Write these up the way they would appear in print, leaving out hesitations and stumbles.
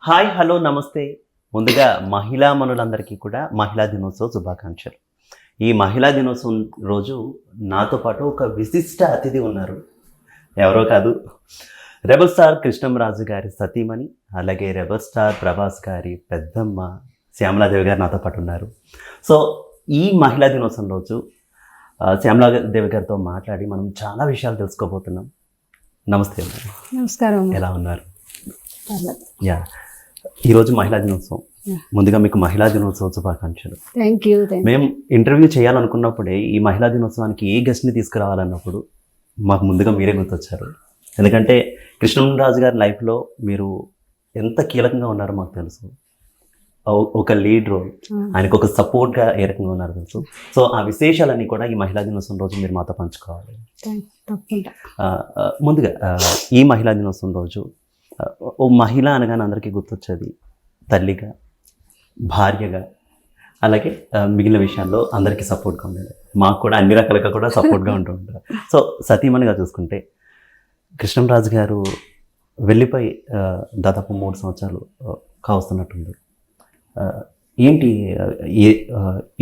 Hi hello నమస్తే. ముందుగా మహిళా మనులందరికీ కూడా మహిళా దినోత్సవ శుభాకాంక్షలు. ఈ మహిళా దినోత్సవం రోజు నాతో పాటు ఒక విశిష్ట అతిథి ఉన్నారు. ఎవరో కాదు, రెబల్ స్టార్ కృష్ణంరాజు గారి సతీమణి, అలాగే రెబల్ స్టార్ ప్రభాస్ గారి పెద్దమ్మ శ్యామలాదేవి గారు నాతో పాటు ఉన్నారు. సో ఈ మహిళా దినోత్సవం రోజు శ్యామలాదేవి గారితో మాట్లాడి మనం చాలా విషయాలు తెలుసుకోబోతున్నాం. నమస్తే. నమస్కారం. ఎలా ఉన్నారు? యా, ఈరోజు మహిళా దినోత్సవం. ముందుగా మీకు మహిళా దినోత్సవ శుభాకాంక్షలు. Thank you. మేము ఇంటర్వ్యూ చేయాలనుకున్నప్పుడే ఈ మహిళా దినోత్సవానికి ఏ గెస్ట్ని తీసుకురావాలన్నప్పుడు మాకు ముందుగా మీరే గుర్తొచ్చారు. ఎందుకంటే కృష్ణంరాజు గారి లైఫ్లో మీరు ఎంత కీలకంగా ఉన్నారో మాకు తెలుసు. ఒక లీడ్ రోల్, ఆయనకు ఒక సపోర్ట్గా ఏ రకంగా ఉన్నారో తెలుసు. సో ఆ విశేషాలన్నీ కూడా ఈ మహిళా దినోత్సవం రోజు మీరు మాతో పంచుకోవాలి. ముందుగా ఈ మహిళా దినోత్సవం రోజు ఓ మహిళ అనగానే అందరికీ గుర్తొచ్చేది తల్లిగా, భార్యగా, అలాగే మిగిలిన విషయాల్లో అందరికీ సపోర్ట్గా ఉండేది. మాకు కూడా అన్ని రకాలుగా కూడా సపోర్ట్గా ఉంటూ ఉంటారు. సో సతీమణిగా చూసుకుంటే కృష్ణంరాజు గారు వెళ్ళిపోయి దాదాపు 3 సంవత్సరాలు కావస్తున్నట్టుంది. ఏంటి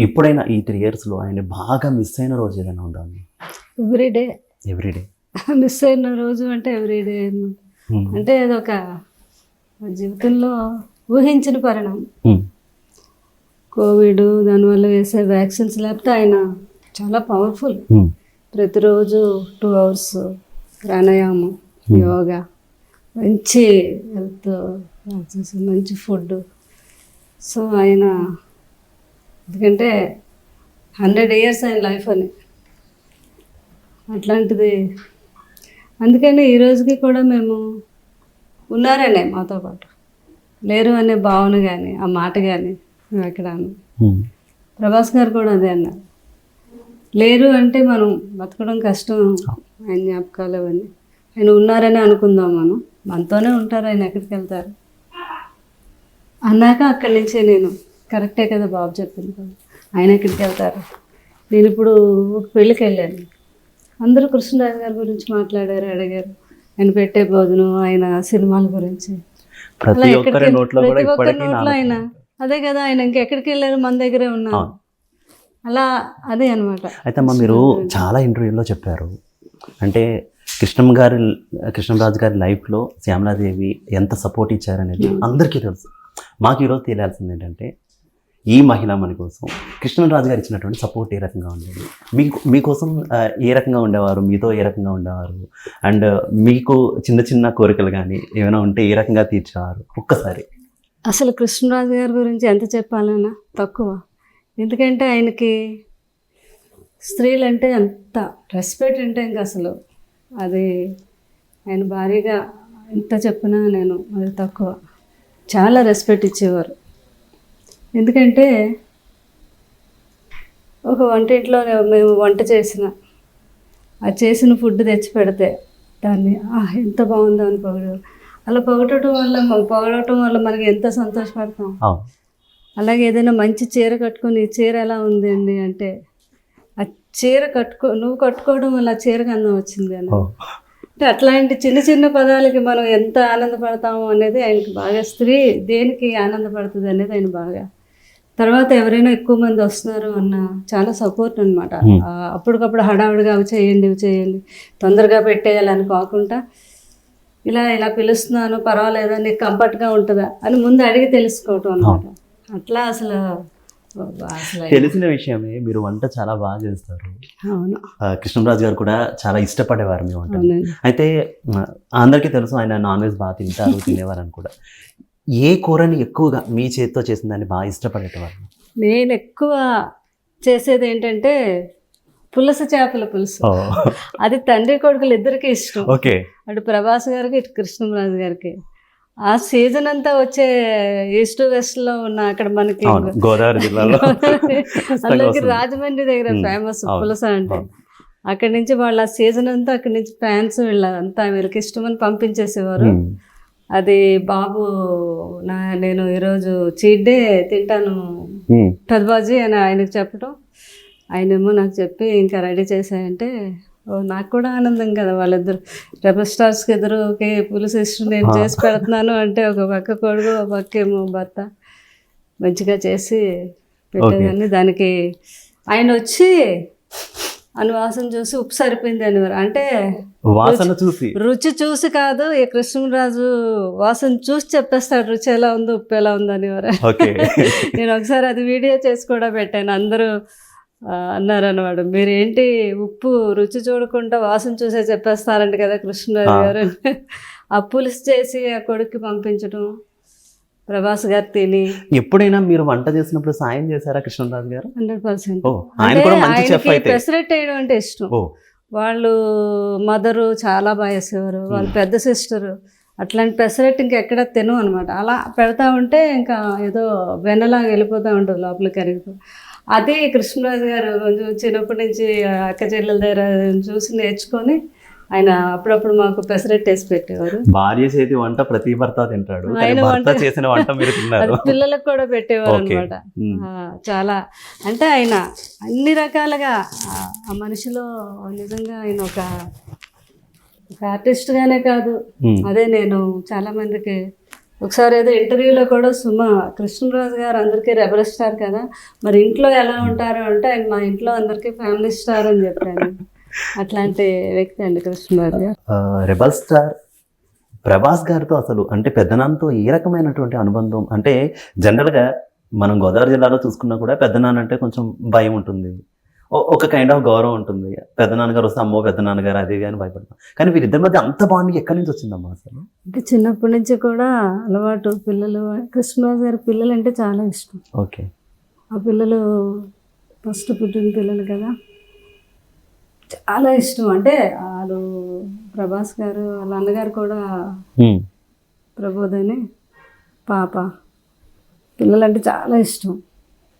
ఎప్పుడైనా ఈ 3 yearsలో ఆయన బాగా మిస్ అయిన రోజు ఏదైనా ఉందా? ఎవ్రీడే మిస్ అయిన రోజు అంటే ఎవ్రీడే అంటే అదొక జీవితంలో ఊహించిన పరిణామం. కోవిడ్, దానివల్ల వేసే వ్యాక్సిన్స్, లేకపోతే ఆయన చాలా పవర్ఫుల్. ప్రతిరోజు 2 hours ప్రాణాయామం, యోగా, మంచి హెల్త్, మంచి ఫుడ్. సో ఆయన ఎందుకంటే 100 years ఆయన లైఫ్ అని, అట్లాంటిది. అందుకని ఈ రోజుకి కూడా మేము ఉన్నారనే మాతో పాటు, లేరు అనే భావన కానీ ఆ మాట కానీ మేము ఎక్కడ ప్రభాస్ గారు కూడా అదే అన్నారు. లేరు అంటే మనం బతకడం కష్టం, ఆయన జ్ఞాపకాలు అవన్నీ. ఆయన ఉన్నారని అనుకుందాం, మనతోనే ఉంటారు, ఆయన ఎక్కడికి వెళ్తారు అన్నాక అక్కడి నుంచే నేను కరెక్టే కదా బాబు చెప్పింది కదా, ఆయన ఎక్కడికి వెళ్తారు. నేను ఇప్పుడు ఒక పెళ్ళికి వెళ్ళాను, అందరూ కృష్ణరాజు గారి గురించి మాట్లాడారు, అడిగారు. ఆయన పెట్టే భోజనం, ఆయన సినిమాల గురించి, ప్రతి ఒక్కరి నోట్లో ఆయన అదే కదా. ఆయన ఇంకెక్కడికి వెళ్ళారు, మన దగ్గరే ఉన్నారు, అలా అదే అనమాట. అయితే అమ్మ, మీరు చాలా ఇంటర్వ్యూలో చెప్పారు, అంటే కృష్ణంరాజు గారి లైఫ్లో శ్యామలాదేవి ఎంత సపోర్ట్ ఇచ్చారనేది అందరికీ తెలుసు. మాకు ఈరోజు తెలియాల్సింది ఏంటంటే ఈ మహిళా మన కోసం కృష్ణంరాజు గారు ఇచ్చినటువంటి సపోర్ట్ ఏ రకంగా ఉండేది, మీకోసం ఏ రకంగా ఉండేవారు, మీతో ఏ రకంగా ఉండేవారు, అండ్ మీకు చిన్న చిన్న కోరికలు కానీ ఏమైనా ఉంటే ఏ రకంగా తీర్చేవారు ఒక్కసారి. అసలు కృష్ణరాజు గారి గురించి ఎంత చెప్పాలన్నా తక్కువ. ఎందుకంటే ఆయనకి స్త్రీలు అంటే ఎంత రెస్పెక్ట్ అంటే ఇంకా అసలు అది ఆయన భార్యగా ఎంత చెప్పినా నేను అది తక్కువ. చాలా రెస్పెక్ట్ ఇచ్చేవారు. ఎందుకంటే ఒక వంటింట్లో మేము వంట ఆ చేసిన ఫుడ్ తెచ్చి పెడితే దాన్ని ఎంత బాగుందో అని పొగడారు. అలా పొగడటం వల్ల మనకి ఎంత సంతోషపడతాం. అలాగే ఏదైనా మంచి చీర కట్టుకొని, చీర ఎలా ఉంది అండి అంటే, ఆ చీర నువ్వు కట్టుకోవడం వల్ల ఆ చీరకు అందం వచ్చింది అని. అంటే అట్లాంటి చిన్న చిన్న పదాలకి మనం ఎంత ఆనందపడతాము అనేది ఆయనకి బాగా. స్త్రీ దేనికి ఆనందపడుతుంది అనేది ఆయన బాగా. తర్వాత ఎవరైనా ఎక్కువ మంది వస్తున్నారు అన్న చాలా సపోర్ట్ అనమాట. అప్పటికప్పుడు హడావుడిగా అవి చేయండి తొందరగా పెట్టేయాలని కాకుండా, ఇలా పిలుస్తున్నాను, పర్వాలేదా, నీకు కంఫర్ట్గా ఉంటుందా అని ముందు అడిగి తెలుసుకోవటం అనమాట. అట్లా అసలు తెలిసిన విషయమే, మీరు వంట చాలా బాగా చేస్తారు. అవును. కృష్ణంరాజు గారు కూడా చాలా ఇష్టపడేవారు మీ వంట. అయితే అందరికీ తెలుసు ఆయన నాన్ వెజ్ బాగా తినేవారు అని కూడా. ఏ కూరని ఎక్కువగా మీ చేతితో చేసిన దాన్ని బాగా ఇష్టపడేవారు? నేను ఎక్కువ చేసేది ఏంటంటే పులస, చేపల పులుసు. అది తండ్రి కొడుకులు ఇద్దరికి ఇష్టం. ఓకే. అటు ప్రభాస్ గారికి, ఇటు కృష్ణంరాజు గారికి. ఆ సీజన్ అంతా వచ్చే ఈస్ట్ వెస్ట్లో ఉన్న అక్కడ మనకి గోదావరి జిల్లాలో అందరికి రాజమండ్రి దగ్గర ఫేమస్ పులస అంటే. అక్కడి నుంచి వాళ్ళ సీజన్ అంతా అక్కడి నుంచి ఫ్యాన్స్ వీళ్ళంతా వీళ్ళకి ఇష్టమని పంపించేసేవారు. అది బాబు నేను ఈరోజు చీట్ డే తింటాను పెద్దబాజీ అని ఆయనకు చెప్పటం, ఆయనేమో నాకు చెప్పి ఇంకా రెడీ చేశాయంటే నాకు కూడా ఆనందం కదా, వాళ్ళిద్దరు రెబల్ స్టార్స్కి ఇద్దరు ఒకే పులుసు ఇష్టం నేను చేసి పెడుతున్నాను అంటే, ఒక పక్క కొడుకు ఒక పక్క ఏమో భర్త మంచిగా చేసి పెట్టేదాన్ని. దానికి ఆయన వచ్చి వాసన చూసి ఉప్పు సరిపోయింది అనేవారు. అంటే వాసన చూసి, రుచి చూసి కాదు, ఈ కృష్ణరాజు వాసన చూసి చెప్పేస్తాడు రుచి ఎలా ఉందో ఉప్పు ఎలా ఉందో అనేవారు. నేను ఒకసారి అది వీడియో చేసి కూడా పెట్టాను. అందరూ అన్నారు అన్నమాట, మీరేంటి ఉప్పు రుచి చూడకుండా వాసన చూసే చెప్పేస్తారంట కదా కృష్ణరాజు గారు. ఆ పులుసు చేసి ఆ కొడుక్కి పంపించడం, ప్రభాస్ గారు తిని. ఎప్పుడైనా మీరు వంట చేసినప్పుడు సాయం చేశారా కృష్ణరాజు గారు? 100%. ఆయన కూడా మంచి చెఫ్ అయితే. పెసరెట్ వేయడం అంటే ఇష్టం. వాళ్ళు మదరు చాలా బాగా చేసేవారు, వాళ్ళ పెద్ద సిస్టరు అట్లాంటి పెసరెట్ ఇంకెక్కడ తిను అనమాట. అలా పెడతా ఉంటే ఇంకా ఏదో వెన్నలాగా వెళ్ళిపోతూ ఉంటుంది లోపలికి కరిగిపో. అదే కృష్ణరాజు గారు కొంచెం చిన్నప్పటి నుంచి అక్క చెల్లెల దగ్గర చూసి నేర్చుకొని ఆయన అప్పుడప్పుడు మాకు పెసరెట్ వేసి పెట్టేవారు. భార్య చేతి వంట ప్రతి భర్త తింటాడు, భర్త చేసిన వంట మీరు తిన్నారు. పిల్లలకు కూడా పెట్టేవారు అనమాట. చాలా అంటే ఆయన అన్ని రకాలుగా ఆ మనిషిలో నిజంగా ఆయన ఒక ఆర్టిస్ట్ గానే కాదు. అదే నేను చాలా మందికి ఒకసారి ఏదో ఇంటర్వ్యూలో కూడా కృష్ణరాజు గారు అందరికీ రెబల్ స్టార్ కదా, మరి ఇంట్లో ఎలా ఉంటారు అంటే, ఆయన మా ఇంట్లో అందరికీ ఫ్యామిలీ స్టార్ అని చెప్పాను. అట్లాంటి వ్యక్తి అండి కృష్ణరాజు గారు. రెబల్ స్టార్ ప్రభాస్ గారితో అసలు అంటే పెద్దనాన్నతో ఏ రకమైనటువంటి అనుబంధం? అంటే జనరల్గా మనం గోదావరి జిల్లాలో చూసుకున్నా కూడా పెద్దనాన్న అంటే కొంచెం భయం ఉంటుంది, ఒక కైండ్ ఆఫ్ గౌరవం ఉంటుంది. పెద్దనాన్నగారు వస్తే అమ్మో పెద్దనాన్నగారు అది అని భయపడతాం. కానీ వీరిద్దరి మధ్య అంత బాండింగ్ ఎక్కడి నుంచి వచ్చిందమ్మా అసలు? అంటే చిన్నప్పటి నుంచి కూడా అలవాటు. పిల్లలు కృష్ణరాజు గారి పిల్లలు అంటే చాలా ఇష్టం. ఓకే. ఆ పిల్లలు ఫస్ట్ పుట్టిన పిల్లలు కదా, చాలా ఇష్టం. అంటే వాళ్ళు ప్రభాస్ గారు వాళ్ళ అన్నగారు కూడా ప్రబోధని పాప పిల్లలంటే చాలా ఇష్టం.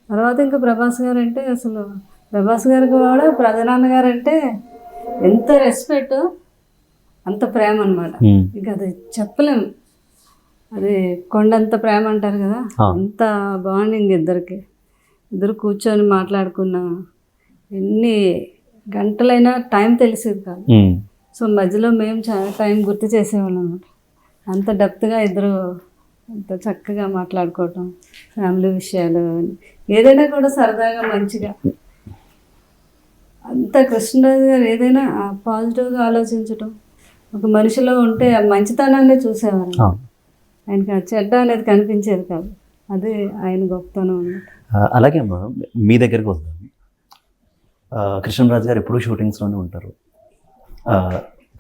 తర్వాత ఇంకా ప్రభాస్ గారు అంటే అసలు ప్రభాస్ గారికి కూడా ప్రధానాన్నగారు అంటే ఎంత రెస్పెక్ట్, అంత ప్రేమ అనమాట. ఇంకా అది చెప్పలేం, అది కొండంత ప్రేమ అంటారు కదా, అంత బాండింగ్ ఇద్దరికి. ఇద్దరు కూర్చొని మాట్లాడుకున్న ఎన్ని గంటలైనా టైం తెలిసేది కాదు. సో మధ్యలో మేము చాలా టైం గుర్తు చేసేవాళ్ళం అనమాట. అంత డెప్త్గా ఇద్దరు అంత చక్కగా మాట్లాడుకోవటం, ఫ్యామిలీ విషయాలు ఏదైనా కూడా సరదాగా మంచిగా. అంత కృష్ణరాజు గారు ఏదైనా పాజిటివ్గా ఆలోచించటం, ఒక మనిషిలో ఉంటే ఆ మంచితనాన్ని చూసేవారు. ఆయనకి ఆ చెడ్డ అనేది కనిపించేది కాదు. అదే ఆయన గొప్పతనం అన్నమాట. అలాగే అమ్మా, మీ దగ్గరికి వద్దాం. కృష్ణరాజు గారు ఎప్పుడూ షూటింగ్స్లోనే ఉంటారు.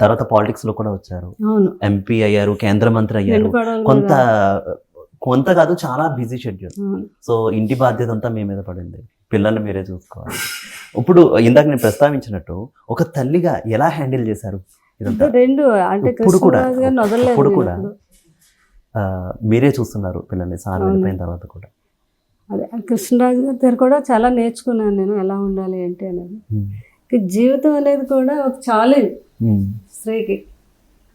తర్వాత పాలిటిక్స్లో కూడా వచ్చారు, ఎంపీ అయ్యారు, కేంద్ర మంత్రి అయ్యారు. కొంత కాదు, చాలా బిజీ షెడ్యూల్. సో ఇంటి బాధ్యత అంతా మీ మీద పడింది, పిల్లల్ని మీరే చూసుకోవాలి. ఇప్పుడు ఇందాక నేను ప్రస్తావించినట్టు ఒక తల్లిగా ఎలా హ్యాండిల్ చేశారు ఇదంతా? ఇప్పుడు కూడా మీరే చూస్తున్నారు పిల్లల్ని, సార్ వెళ్ళిపోయిన తర్వాత కూడా. అదే కృష్ణరాజు గారి దగ్గర కూడా చాలా నేర్చుకున్నాను నేను, ఎలా ఉండాలి ఏంటి అనేది. జీవితం అనేది కూడా ఒక ఛాలెంజ్ స్త్రీకి,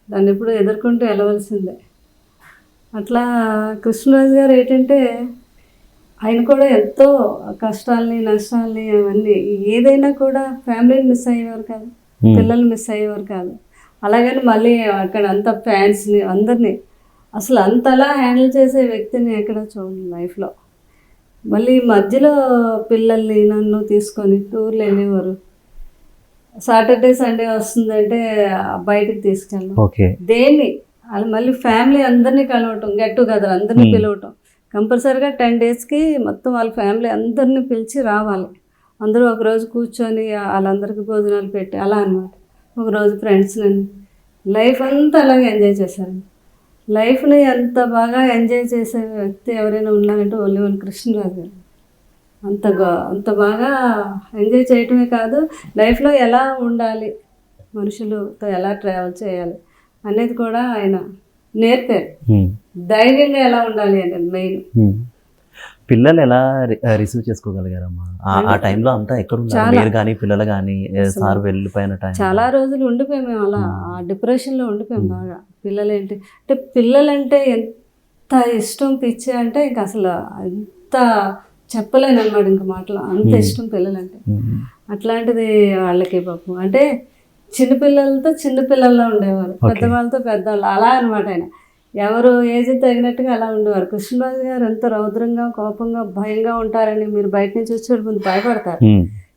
దాన్ని ఎప్పుడు ఎదుర్కొంటూ వెళ్ళవలసిందే. అట్లా కృష్ణరాజు గారు ఏంటంటే ఆయన కూడా ఎంతో కష్టాలని నష్టాలని అవన్నీ, ఏదైనా కూడా ఫ్యామిలీని మిస్ అయ్యేవారు కాదు, పిల్లల్ని మిస్ అయ్యేవారు కాదు. అలాగని మళ్ళీ అక్కడ అంత ఫ్యాన్స్ని అందరినీ అసలు అంతలా హ్యాండిల్ చేసే వ్యక్తిని ఎక్కడ చూడండి లైఫ్లో. మళ్ళీ మధ్యలో పిల్లల్ని నన్ను తీసుకొని టూర్లు వెళ్ళేవారు. సాటర్డే సండే వస్తుందంటే బయటకు తీసుకెళ్ళడం, దేన్ని అది మళ్ళీ ఫ్యామిలీ అందరినీ కలవటం, గెట్ టుగెదర్ అందరినీ పిలవటం. కంపల్సరీగా 10 డేస్కి మొత్తం వాళ్ళ ఫ్యామిలీ అందరినీ పిలిచి రావాలి. అందరూ ఒకరోజు కూర్చొని వాళ్ళందరికీ భోజనాలు పెట్టి అలా అనమాట. ఒకరోజు ఫ్రెండ్స్ని, లైఫ్ అంతా అలాగే ఎంజాయ్ చేశారు. లైఫ్ని ఎంత బాగా ఎంజాయ్ చేసే వ్యక్తి ఎవరైనా ఉన్నారంటే ఓన్లీ కృష్ణరాజు గారు. అంత బాగా ఎంజాయ్ చేయటమే కాదు, లైఫ్లో ఎలా ఉండాలి, మనుషులతో ఎలా ట్రావెల్ చేయాలి అనేది కూడా ఆయన నేర్పారు. ధైర్యంగా ఎలా ఉండాలి అనేది మెయిన్. పిల్లలు ఎలా రిసీవ్ చేసుకోగలిగారమ్మా ఆ టైంలో? అంతా ఎక్కడ ఉన్నారు కానీ పిల్లలు కానీ సార్ వెళ్ళిపోయిన టైం? చాలా రోజులు ఉండిపోయాం మేము అలా, ఆ డిప్రెషన్లో ఉండిపోయాం బాగా. పిల్లలు ఏంటి అంటే పిల్లలంటే ఎంత ఇష్టం పిచ్చి అంటే ఇంకా అసలు అంత చెప్పలేను అన్నమాట, ఇంక మాటలు అంత ఇష్టం పిల్లలంటే. అట్లాంటిది వాళ్ళకి పాపం అంటే చిన్నపిల్లలతో చిన్నపిల్లల్లో ఉండేవారు, పెద్దవాళ్ళతో పెద్దవాళ్ళు, అలా అనమాట ఆయన. ఎవరు ఏజ్ తగినట్టుగా అలా ఉండేవారు. కృష్ణరాజు గారు ఎంత రౌద్రంగా, కోపంగా, భయంగా ఉంటారని మీరు బయట నుంచి వచ్చేటప్పుడు ముందు భయపడతారు.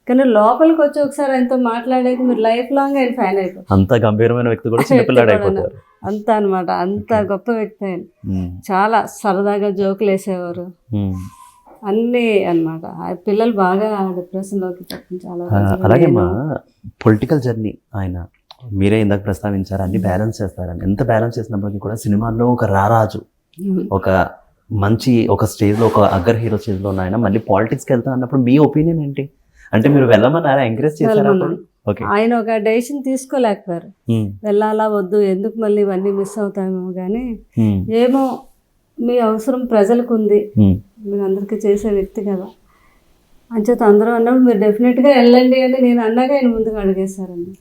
కానీ లోపలికి వచ్చి ఒకసారి ఆయనతో మాట్లాడాక మీరు లైఫ్ లాంగ్ ఆయన ఫ్యాన్ అయిపోతారు. అంత గంభీరమైన వ్యక్తి కూడా చిన్నపిల్లాడు అయిపోతారు. అంత అనమాట, అంత గొప్ప వ్యక్తి ఆయన. చాలా సరదాగా జోకులు వేసేవారు, అన్నీ అనమాట. పిల్లలు బాగా డిప్రెషన్లోకి చాలా. అలాగే మా పొలిటికల్ జర్నీ ఆయన మీరే ఇందాక ప్రస్తావించారు, అన్ని బ్యాలెన్స్ చేస్తారని. ఎంత బ్యాలెన్స్ చేసినప్పటికీ కూడా సినిమాల్లో ఒక రారాజు, ఒక మంచి ఒక స్టేజ్లో, ఒక అగ్గర్ హీరో స్టేజ్లో ఉన్న ఆయన మళ్ళీ పాలిటిక్స్కి వెళ్తా అన్నప్పుడు మీ ఒపీనియన్ ఏంటి? అంటే మీరు వెళ్ళమన్నారా, ఎంకరేజ్ చేశారా? ఆయన ఒక డెసిషన్ తీసుకోలేకపోయారు, వెళ్ళాలా వద్దు, ఎందుకు మళ్ళీ ఇవన్నీ మిస్ అవుతామేమో. కానీ ఏమో మీ అవసరం ప్రజలకు ఉంది, మీరు అందరికీ చేసే వ్యక్తి కదా అంచేత అందరూ అన్నప్పుడు మీరు డెఫినెట్గా వెళ్ళండి అని నేను అన్నాక ఆయన ముందుగా అడిగేశారండి.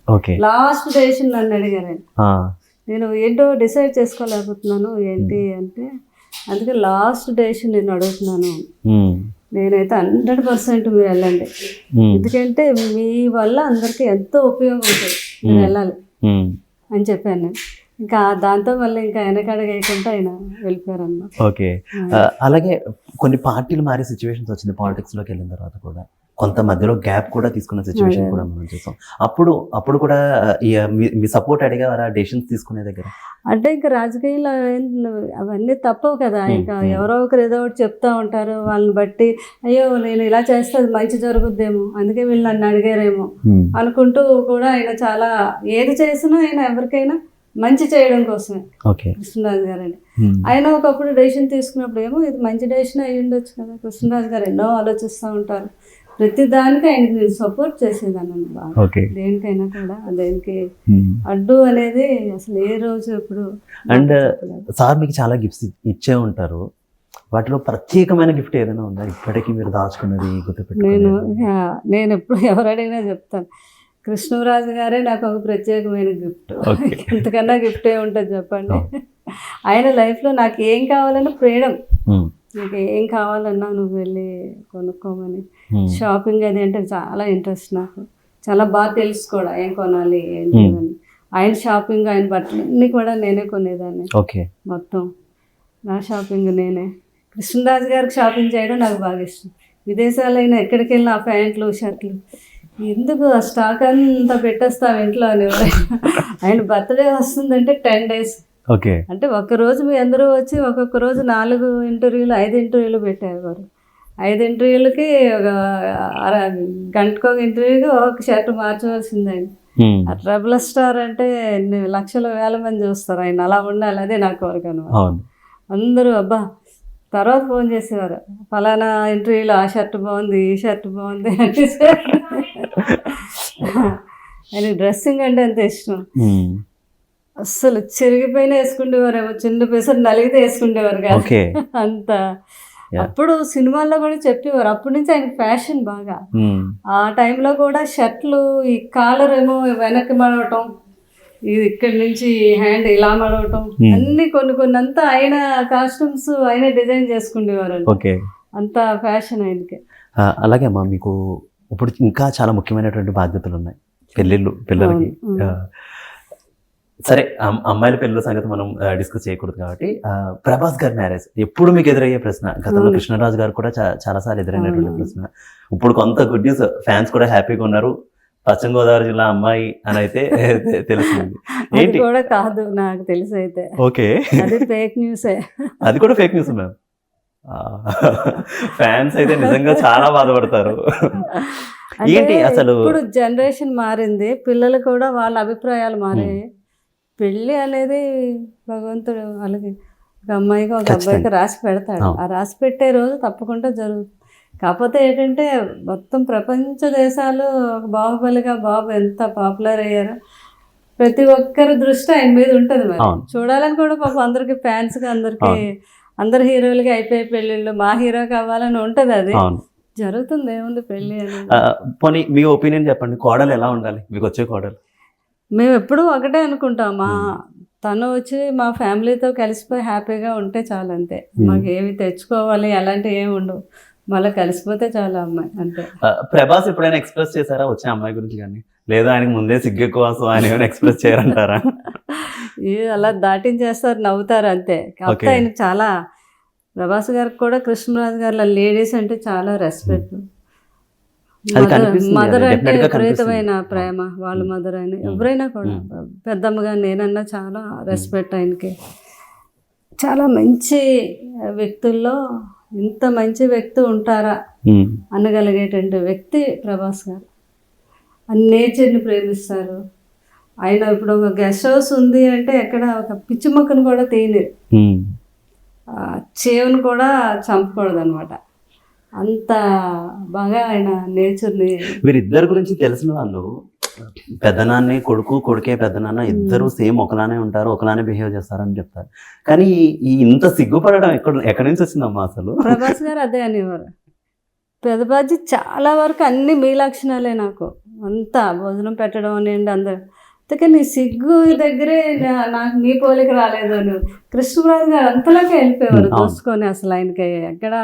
లాస్ట్ డెసిషన్ నన్ను అడిగారు ఆయన. నేను ఏంటో డిసైడ్ చేసుకోలేకపోతున్నాను ఏంటి అంటే, అందుకే లాస్ట్ డెసిషన్ నేను అడుగుతున్నాను, నేనైతే 100% మీరు వెళ్ళండి, ఎందుకంటే మీ వల్ల అందరికీ ఎంతో ఉపయోగం ఉంటుంది, మీరు వెళ్ళాలి అని చెప్పాను నేను. ఇంకా దాంతో మళ్ళీ ఇంకా వెనకడగేయకుండా ఆయన వెళ్ళిపోయారు అన్నమాట. ఓకే. అలాగే కొన్ని పార్టీలు మారే సిచ్యువేషన్స్ వచ్చింది పాలిటిక్స్లోకి వెళ్ళిన తర్వాత కూడా, కొంత మధ్యలో గ్యాప్ కూడా తీసుకున్న సిచ్యువేషన్ కూడా మనం చూసాం. అప్పుడు కూడా మీ సపోర్ట్ అడిగేవారా డెసిషన్స్ తీసుకునే దగ్గర? అంటే ఇంకా రాజకీయాలు అవన్నీ తప్పవు కదా, ఇంకా ఎవరో ఒకరు ఏదో ఒకటి చెప్తా ఉంటారు, వాళ్ళని బట్టి అయ్యో నేను ఇలా చేస్తే అది మంచి జరుగుద్దేమో, అందుకే వీళ్ళు నన్ను అడిగారేమో అనుకుంటూ కూడా ఆయన చాలా ఏది చేసినా ఆయన ఎవరికైనా మంచి చేయడం కోసమే. కృష్ణరాజు గారు అని ఆయన ఒకప్పుడు డెసిషన్ తీసుకున్నప్పుడు ఏమో ఇది మంచి డెసిషన్ అయ్యి ఉండొచ్చు కదా. కృష్ణరాజు గారు ఎన్నో ఆలోచిస్తూ ఉంటారు, ప్రతి దానికి ఆయనకి నేను సపోర్ట్ చేసేదాన్ని బాగా, దేనికైనా కూడా. దేనికి అడ్డు అనేది అసలు ఏ రోజు ఎప్పుడు. అండ్ సార్ మీకు చాలా గిఫ్ట్స్ ఇచ్చే ఉంటారు, వాటిలో ప్రత్యేకమైన గిఫ్ట్ ఏదైనా ఉందా ఇప్పటికీ మీరు దాచుకున్నది గుర్తుపెట్టుకుని? నేను ఎప్పుడు ఎవరు అడిగినా చెప్తాను, కృష్ణరాజు గారే నాకు ఒక ప్రత్యేకమైన గిఫ్ట్. ఎంతకన్నా గిఫ్ట్ ఏముంటుంది చెప్పండి. ఆయన లైఫ్లో నాకు ఏం కావాలన్నా ఫ్రీడమ్, నాకు ఏం కావాలన్నా నువ్వు వెళ్ళి కొనుక్కోమని. షాపింగ్ అది అంటే చాలా ఇంట్రెస్ట్ నాకు, చాలా బాగా తెలుసు కూడా ఏం కొనాలి ఏం చేయాలని. ఆయన షాపింగ్, ఆయన బట్టలు అన్నీ కూడా నేనే కొనేదాన్ని. మొత్తం నా షాపింగ్ నేనే. కృష్ణరాజు గారికి షాపింగ్ చేయడం నాకు బాగా ఇష్టం. విదేశాలైనా ఎక్కడికి వెళ్ళినా ఆ ప్యాంట్లు షర్ట్లు ఎందుకు ఆ స్టాక్ అంతా పెట్టేస్తాం ఇంట్లో అని. ఆయన బర్త్డే వస్తుందంటే 10 days, అంటే ఒక్కరోజు మీ అందరూ వచ్చి ఒక్కొక్క రోజు 4 ఇంటర్వ్యూలు 5 ఇంటర్వ్యూలు పెట్టేవారు. 5 ఇంటర్వ్యూలకి ఒక గంటకు ఒక ఇంటర్వ్యూకి ఒక షర్ట్ మార్చవలసింది ఆయన. రెబల్ స్టార్ అంటే ఎన్ని లక్షల వేల మంది చూస్తారు ఆయన, అలా ఉండాలి, అదే నా కోరిక అనమాట. అందరూ అబ్బా తర్వాత ఫోన్ చేసేవారు, ఫలానా ఇంటర్వ్యూలో ఆ షర్ట్ బాగుంది, ఈ షర్ట్ బాగుంది అంటే. ఆయన డ్రెస్సింగ్ అంటే అంత ఇష్టం, అస్సలు చిరిగిపోయినా వేసుకుండేవారేమో, చిన్న పెసరు నలిగితే వేసుకుండేవారు కాదు అంత. అప్పుడు సినిమాల్లో కూడా చెప్పేవారు, అప్పటి నుంచి ఆయన ఫ్యాషన్ బాగా. ఆ టైంలో కూడా షర్ట్లు ఈ కాలర్ ఏమో వెనక్కి మడవటం, ఇది ఇక్కడి నుంచి హ్యాండ్ ఇలా మడవటం, అన్ని కొన్ని అంతా ఆయన కాస్ట్యూమ్స్ ఆయన డిజైన్ చేసుకుండేవారు, అంత ఫ్యాషన్ ఆయనకి. అలాగే అమ్మా, మీకు ఇప్పుడు ఇంకా చాలా ముఖ్యమైనటువంటి బాధ్యతలు ఉన్నాయి, పిల్లలకి. సరే, అమ్మాయిల పిల్లల సంగతి మనం డిస్కస్ చేయకూడదు కాబట్టి, ప్రభాస్ గారి మ్యారేజ్ ఎప్పుడు మీకు ఎదురయ్యే ప్రశ్న, గతంలో కృష్ణరాజు గారు కూడా చాలాసార్లు ఎదురైనటువంటి ప్రశ్న. ఇప్పుడు కొంత గుడ్ న్యూస్, ఫ్యాన్స్ కూడా హ్యాపీగా ఉన్నారు, పశ్చిమ గోదావరి జిల్లా అమ్మాయి అని అయితే తెలిసింది. ఏంటి కూడా కాదు నాకు తెలిసి అయితే. అది ఫేక్ న్యూసే. అది కూడా ఫేక్ న్యూస్ మ్యామ్. ఫ్యాన్స్ అయితే నిజంగా చాలా బాధపడతారు. ఏంటి అసలు ఇప్పుడు జనరేషన్ మారింది, పిల్లలు కూడా వాళ్ళ అభిప్రాయాలు మారాయి. పెళ్ళి అనేది భగవంతుడు వాళ్ళకి ఒక అమ్మాయికి ఒక అబ్బాయికి రాసి పెడతాడు, ఆ రాసి పెట్టే రోజు తప్పకుండా జరుగుతుంది. కాకపోతే ఏంటంటే మొత్తం ప్రపంచ దేశాలు ఒక బాహుబలిగా బాబు ఎంత పాపులర్ అయ్యారో, ప్రతి ఒక్కరి దృష్టి ఆయన మీద ఉంటుంది. మరి చూడాలని కూడా పాపం అందరికి ఫ్యాన్స్గా, అందరు హీరోలుగా అయిపోయే పెళ్ళిళ్ళు మా హీరో కావాలని ఉంటుంది. అది జరుగుతుంది, ఏముంది పెళ్ళి అని. పోనీ మీ ఒపీనియన్ చెప్పండి, కోడలు ఎలా ఉండాలి మీకు వచ్చే కోడలు? మేము ఎప్పుడూ ఒకటే అనుకుంటాం, తను వచ్చి మా ఫ్యామిలీతో కలిసిపోయి హ్యాపీగా ఉంటే చాలు, అంతే. మాకు ఏమి తెచ్చుకోవాలి అలాంటివి ఏమి ఉండవు. మళ్ళీ కలిసిపోతే చాలా అమ్మాయి అంతే. ప్రభాస్ ఎప్పుడైనా ఎక్స్ప్రెస్ చేశారా వచ్చే అమ్మాయి గురించి కానీ, లేదా ఆయనకి ముందే సిగ్గు ఎక్కువ సో ఆయన ఏమైనా ఎక్స్ప్రెస్ చేయరంటారా? అలా దాటించేస్తారు, నవ్వుతారు అంతే. కాకపోతే ఆయన చాలా, ప్రభాస్ గారికి కూడా కృష్ణరాజు గారు లేడీస్ అంటే చాలా రెస్పెక్ట్. మదర్ అంటే విపరీతమైన ప్రేమ, వాళ్ళ మదర్ అయినా ఎవరైనా కూడా, పెద్దమ్మగా నేనన్నా చాలా రెస్పెక్ట్ ఆయనకి. చాలా మంచి వ్యక్తుల్లో ఇంత మంచి వ్యక్తి ఉంటారా అనగలిగేటువంటి వ్యక్తి ప్రభాస్ గారు. నేచర్ని ప్రేమిస్తారు ఆయన. ఇప్పుడు ఒక గెస్ట్ హౌస్ ఉంది అంటే ఎక్కడ ఒక పిచ్చి మొక్కను కూడా తీయలేరు, చేవును కూడా చంపకూడదు అనమాట. అంత బాగా ఆయన నేచర్ని. వీరిద్దరి గురించి తెలిసిన వాళ్ళు పెద్దనాన్ని కొడుకు, కొడుకే పెద్దనాన్న ఇద్దరు సేమ్ ఒకలానే ఉంటారు, ఒకలానే బిహేవ్ చేస్తారని చెప్తారు. కానీ ఈ ఇంత సిగ్గుపడడం ఎక్కడి నుంచి వచ్చిందమ్మా అసలు? ప్రభాస్ గారు అదే అనేవారు, పెదబాజీ చాలా వరకు అన్ని మీ లక్షణాలే నాకు, అంతా భోజనం పెట్టడం అనేండి అందరు. అందుకే నీ సిగ్గు దగ్గరే నాకు నీ పోలిక రాలేదు అని కృష్ణరాజు గారు అంతలాగే వెళ్ళిపోయేవారు దోసుకొని. అసలు ఆయనకి ఎక్కడ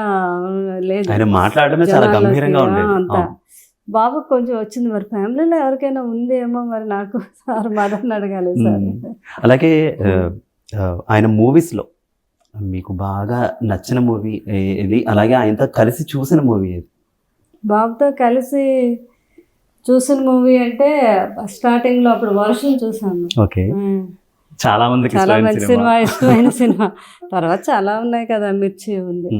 లేదు, మాట్లాడడమే చాలా గంభీరంగా ఉండేది. అంతా బాబు కొంచెం వచ్చింది, మరి ఫ్యామిలీలో ఎవరికైనా ఉంది ఏమో మరి నాకు సార్ మదర్ని అడగాలి సార్. అలాగే ఆయన మూవీస్లో మీకు బాగా నచ్చిన మూవీ ఇది, అలాగే ఆయనతో కలిసి చూసిన మూవీ ఏది? బాబుతో కలిసి చూసిన మూవీ అంటే స్టార్టింగ్లో అప్పుడు వర్షం చూసాను. ఓకే, చాలా మంది మంచి సినిమా, ఇష్టమైన సినిమా. తర్వాత చాలా ఉన్నాయి కదా, మిర్చి ఉంది.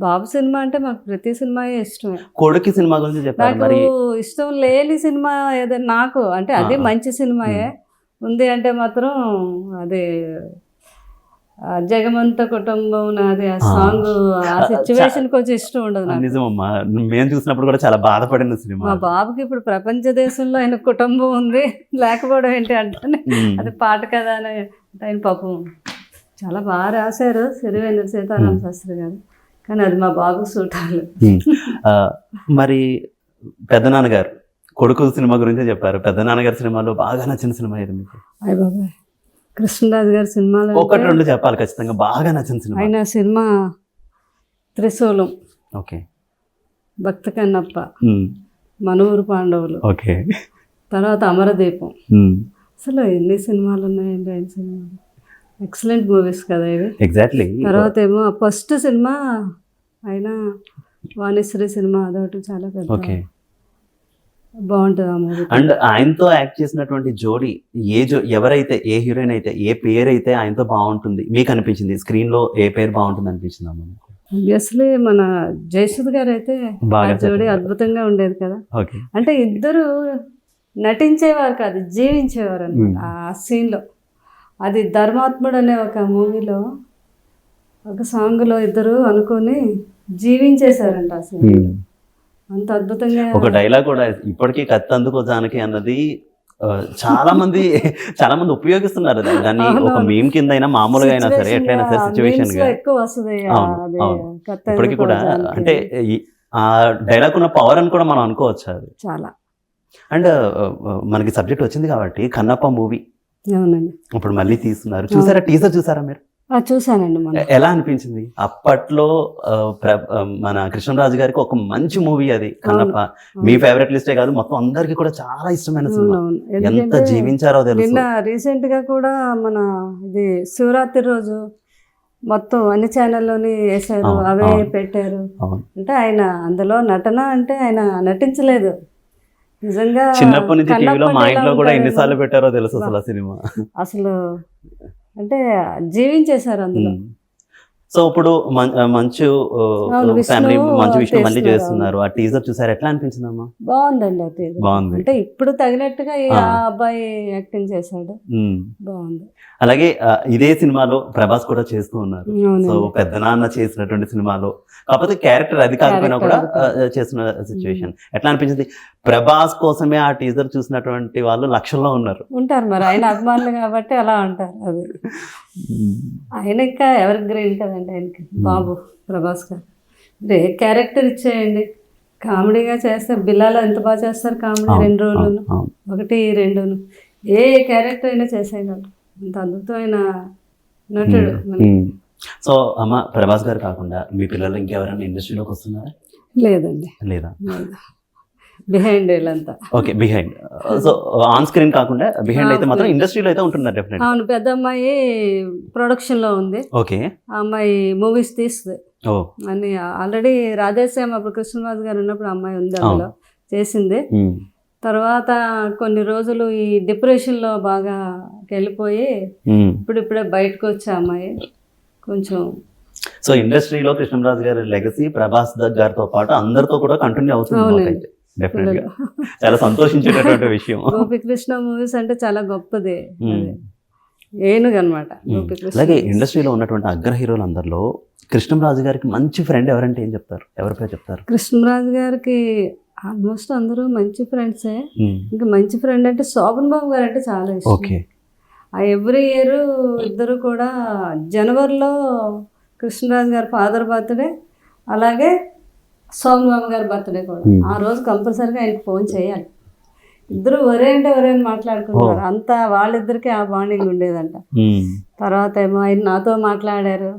బాబు సినిమా అంటే మాకు ప్రతి సినిమా ఇష్టమే. కొడుకు సినిమా గురించి చెప్పారు. నాకు ఇష్టం లేని సినిమా ఏదైనా నాకు అంటే అది మంచి సినిమాయే ఉంది అంటే మాత్రం అది జగమంత కుటుంబం నాది, ఆ సాంగ్, ఆ సిచ్యువేషన్ కొంచెం ఇష్టం ఉండదు నాకు. నిజమమ్మా, మేము చూసినప్పుడు కూడా చాలా బాధపడిన సినిమా. మా బాబుకి ఇప్పుడు ప్రపంచ దేశంలో ఆయన కుటుంబం ఉంది లేకపోవడం ఏంటి అంటే అది పాట కదా అని ఆయన పాపం చాలా బాగా రాశారు సిరివేంద్ర సీతారామ శాస్త్రి గారు, కానీ అది మా బాబుకు సూట్ అవ్వలేదు. మరి పెద్దనాన్నగారు కొడుకు సినిమా గురించి చెప్పారు. పెద్దనాన్నగారి సినిమాలో బాగా నచ్చిన సినిమా ఏది మీకు? అయ్య బాబాయ్, కృష్ణరాజు గారి సినిమాలో ఒకటి రెండు చెప్పాలి ఖచ్చితంగా, బాగా నచ్చిన సినిమా. ఆయన సినిమా త్రిశూలం, ఓకే, భక్త కన్నప్ప, మనూరు పాండవులు, ఓకే, తర్వాత అమరదీపం. అసలు ఎన్ని సినిమాలు ఉన్నాయండి ఆయన సినిమాలు, ఎక్సలెంట్ మూవీస్ కదా ఇవి. ఎగ్జాక్ట్లీ. తర్వాత ఏమో ఫస్ట్ సినిమా ఆయన వాణిశ్రీ సినిమా, అదొకటి చాలా పెద్ద బాగుంటుంది ఆ మూవీ. అండ్ ఆయనతో యాక్ట్ చేసినటువంటి జోడీ ఎవరైతే, ఏ హీరోయిన్ అయితే, ఏ పేరు అయితే ఆయనతో బాగుంటుంది మీకు అనిపించింది? స్క్రీన్ లో ఏ పేరు బాగుంటుంది అనిపించింది? ఆబ్వియస్లీ మన జయసుధ్ గారు అయితే జోడీ అద్భుతంగా ఉండేది కదా. అంటే ఇద్దరు నటించేవారు కాదు, జీవించేవారు అన్నమాట ఆ సీన్లో. అది ధర్మాత్ముడు అనే ఒక మూవీలో ఒక సాంగ్లో ఇద్దరు అనుకొని జీవించేశారంట ఆ సీన్. అంత అద్భుతంగా ఒక డైలాగ్ కూడా, ఇప్పటికీ కత్తి అందుకో జానకి అన్నది చాలా మంది ఉపయోగిస్తున్నారు దాన్ని. ఒక మీమ్ కింద అయినా మామూలుగా అయినా సరే, ఎట్లయినా సరే సిచ్యువేషన్ గా ఎక్కువ వస్తుంది ఇప్పటికీ కూడా. అంటే ఆ డైలాగ్ ఉన్న పవర్ అని కూడా మనం అనుకోవచ్చు అది చాలా. అండ్ మనకి సబ్జెక్ట్ వచ్చింది కాబట్టి కన్నప్ప మూవీ ఇప్పుడు మళ్ళీ తీస్తున్నారు, చూసారా? టీజర్ చూసారా మీరు? చూసానండి. ఎలా అనిపించింది? అప్పట్లో మన కృష్ణరాజు గారికి ఒక మంచి మూవీ అది కన్నప్ప. మీ ఫేవరెట్ లిస్టే కాదు, మొత్తం అందరికి కూడా చాలా ఇష్టమైన సినిమా. ఎంత జీవించారో తెలుసు. నిన్న రీసెంట్ గా కూడా మన ఇది శివరాత్రి రోజు మొత్తం అన్ని ఛానల్లోని వేసారు, అవే పెట్టారు. అంటే ఆయన అందులో నటన అంటే ఆయన నటించలేదు, నిజంగా చిన్నప్పటి నుంచి టీవీలో మా ఇంట్లో కూడా ఎన్నిసార్లు పెట్టారో తెలుసు అసలు ఆ సినిమా. అసలు అంటే జీవించేశారు అందులో. సో ఇప్పుడు మంచు ఫ్యామిలీ, మంచు విష్ణు మళ్ళీ చేస్తున్నారు. ఆ టీజర్ చూసారు, ఎట్లా అనిపించిందమ్మా? బాగుందండి ఆ టీజర్, బాగుంది. అంటే ఇప్పుడు తగినట్టుగా ఆ అబ్బాయి యాక్టింగ్ చేశాడు, బాగుంది. అలాగే ఇదే సినిమాలో ప్రభాస్ కూడా చేస్తూ ఉన్నారు. సో పెద్దనాన్న చేసినటువంటి సినిమాలో, కాకపోతే క్యారెక్టర్ అది కాకపోయినా కూడా చేసిన సిచ్యువేషన్ ఎట్లా అనిపించింది? ప్రభాస్ కోసమే ఆ టీజర్ చూసినటువంటి వాళ్ళు లక్షల్లో ఉంటారు, మరి ఆయన అభిమానులు కాబట్టి అలా ఉంటారు. అది ఆయన ఇంకా ఎవర్ గ్రీన్ కదండి ఆయనకి, బాబు ప్రభాస్ గారు. ఏ క్యారెక్టర్ ఇచ్చేయండి, కామెడీగా చేస్తారు. బిల్లాలో ఎంత బాగా చేస్తారు కామెడీ, 2 రోజులు 1 2 ఏ క్యారెక్టర్ అయినా చేసేయగలరు, అంత అద్భుతమైన నటుడు. సో అమ్మ, ప్రభాస్ గారు కాకుండా మీ పిల్లలు ఇంకెవరైనా ఇండస్ట్రీలోకి వస్తున్నారా? లేదండి, లేదా? బిహైండ్ వీళ్ళంతా. Okay, behind. So on screen కాకుండా బిహైండ్ అయితే మాత్రం ఇండస్ట్రీలో అయితే ఉంటున్నారు డెఫినెట్. అవును, పెద్ద అమ్మాయి ప్రొడక్షన్లో ఉంది. ఓకే. ఆ అమ్మాయి మూవీస్ తీస్తుంది ఓ. అని. ఆల్రెడీ రాధేశ్యామ్ అప్పుడు కృష్ణరాజు గారు ఉన్నప్పుడు ఆ అమ్మాయి ఉంది, అందులో చేసింది. తర్వాత కొన్ని రోజులు ఈ డిప్రెషన్లో బాగా వెళ్ళిపోయి ఇప్పుడిప్పుడే బయటకు వచ్చే అమ్మాయి కొంచెం. సో ఇండస్ట్రీలో కృష్ణరాజు గారి లెగసీ ప్రభాస్ గారితో పాటు అందరితో కూడా కంటిన్యూ అవుతుంది. డెఫినెట్ గా చాలా సంతోషించేటటువంటి విషయం. గోపికృష్ణ మూవీస్ అంటే చాలా గొప్పది, ఏనుగు అనమాట గోపికృష్ణ. అలాగే ఇండస్ట్రీలో ఉన్నటువంటి అగ్ర హీరోలు అందరిలో కృష్ణరాజు గారికి మంచి ఫ్రెండ్ ఎవరంటే ఏం చెప్తారు? ఎవరి పేరు చెప్తారు? కృష్ణరాజు గారికి ఆల్మోస్ట్ అందరూ మంచి ఫ్రెండ్సే. ఇంకా మంచి ఫ్రెండ్ అంటే శోభన్ బాబు గారు అంటే చాలా ఇష్టం. ఓకే. ఆ ఎవ్రీ ఇయర్ ఇద్దరు కూడా జనవరిలో కృష్ణరాజు గారి ఫాదర్ బర్త్డే, అలాగే శోభన్ బాబు గారి బర్త్డే కూడా. ఆ రోజు కంపల్సరీగా ఆయనకి ఫోన్ చేయాలి. ఇద్దరు ఒరే అంటే ఒరే అని మాట్లాడుకున్నారు. అంతా వాళ్ళిద్దరికి ఆ బాండింగ్ ఉండేదంట. తర్వాత ఏమో ఆయన నాతో మాట్లాడారు,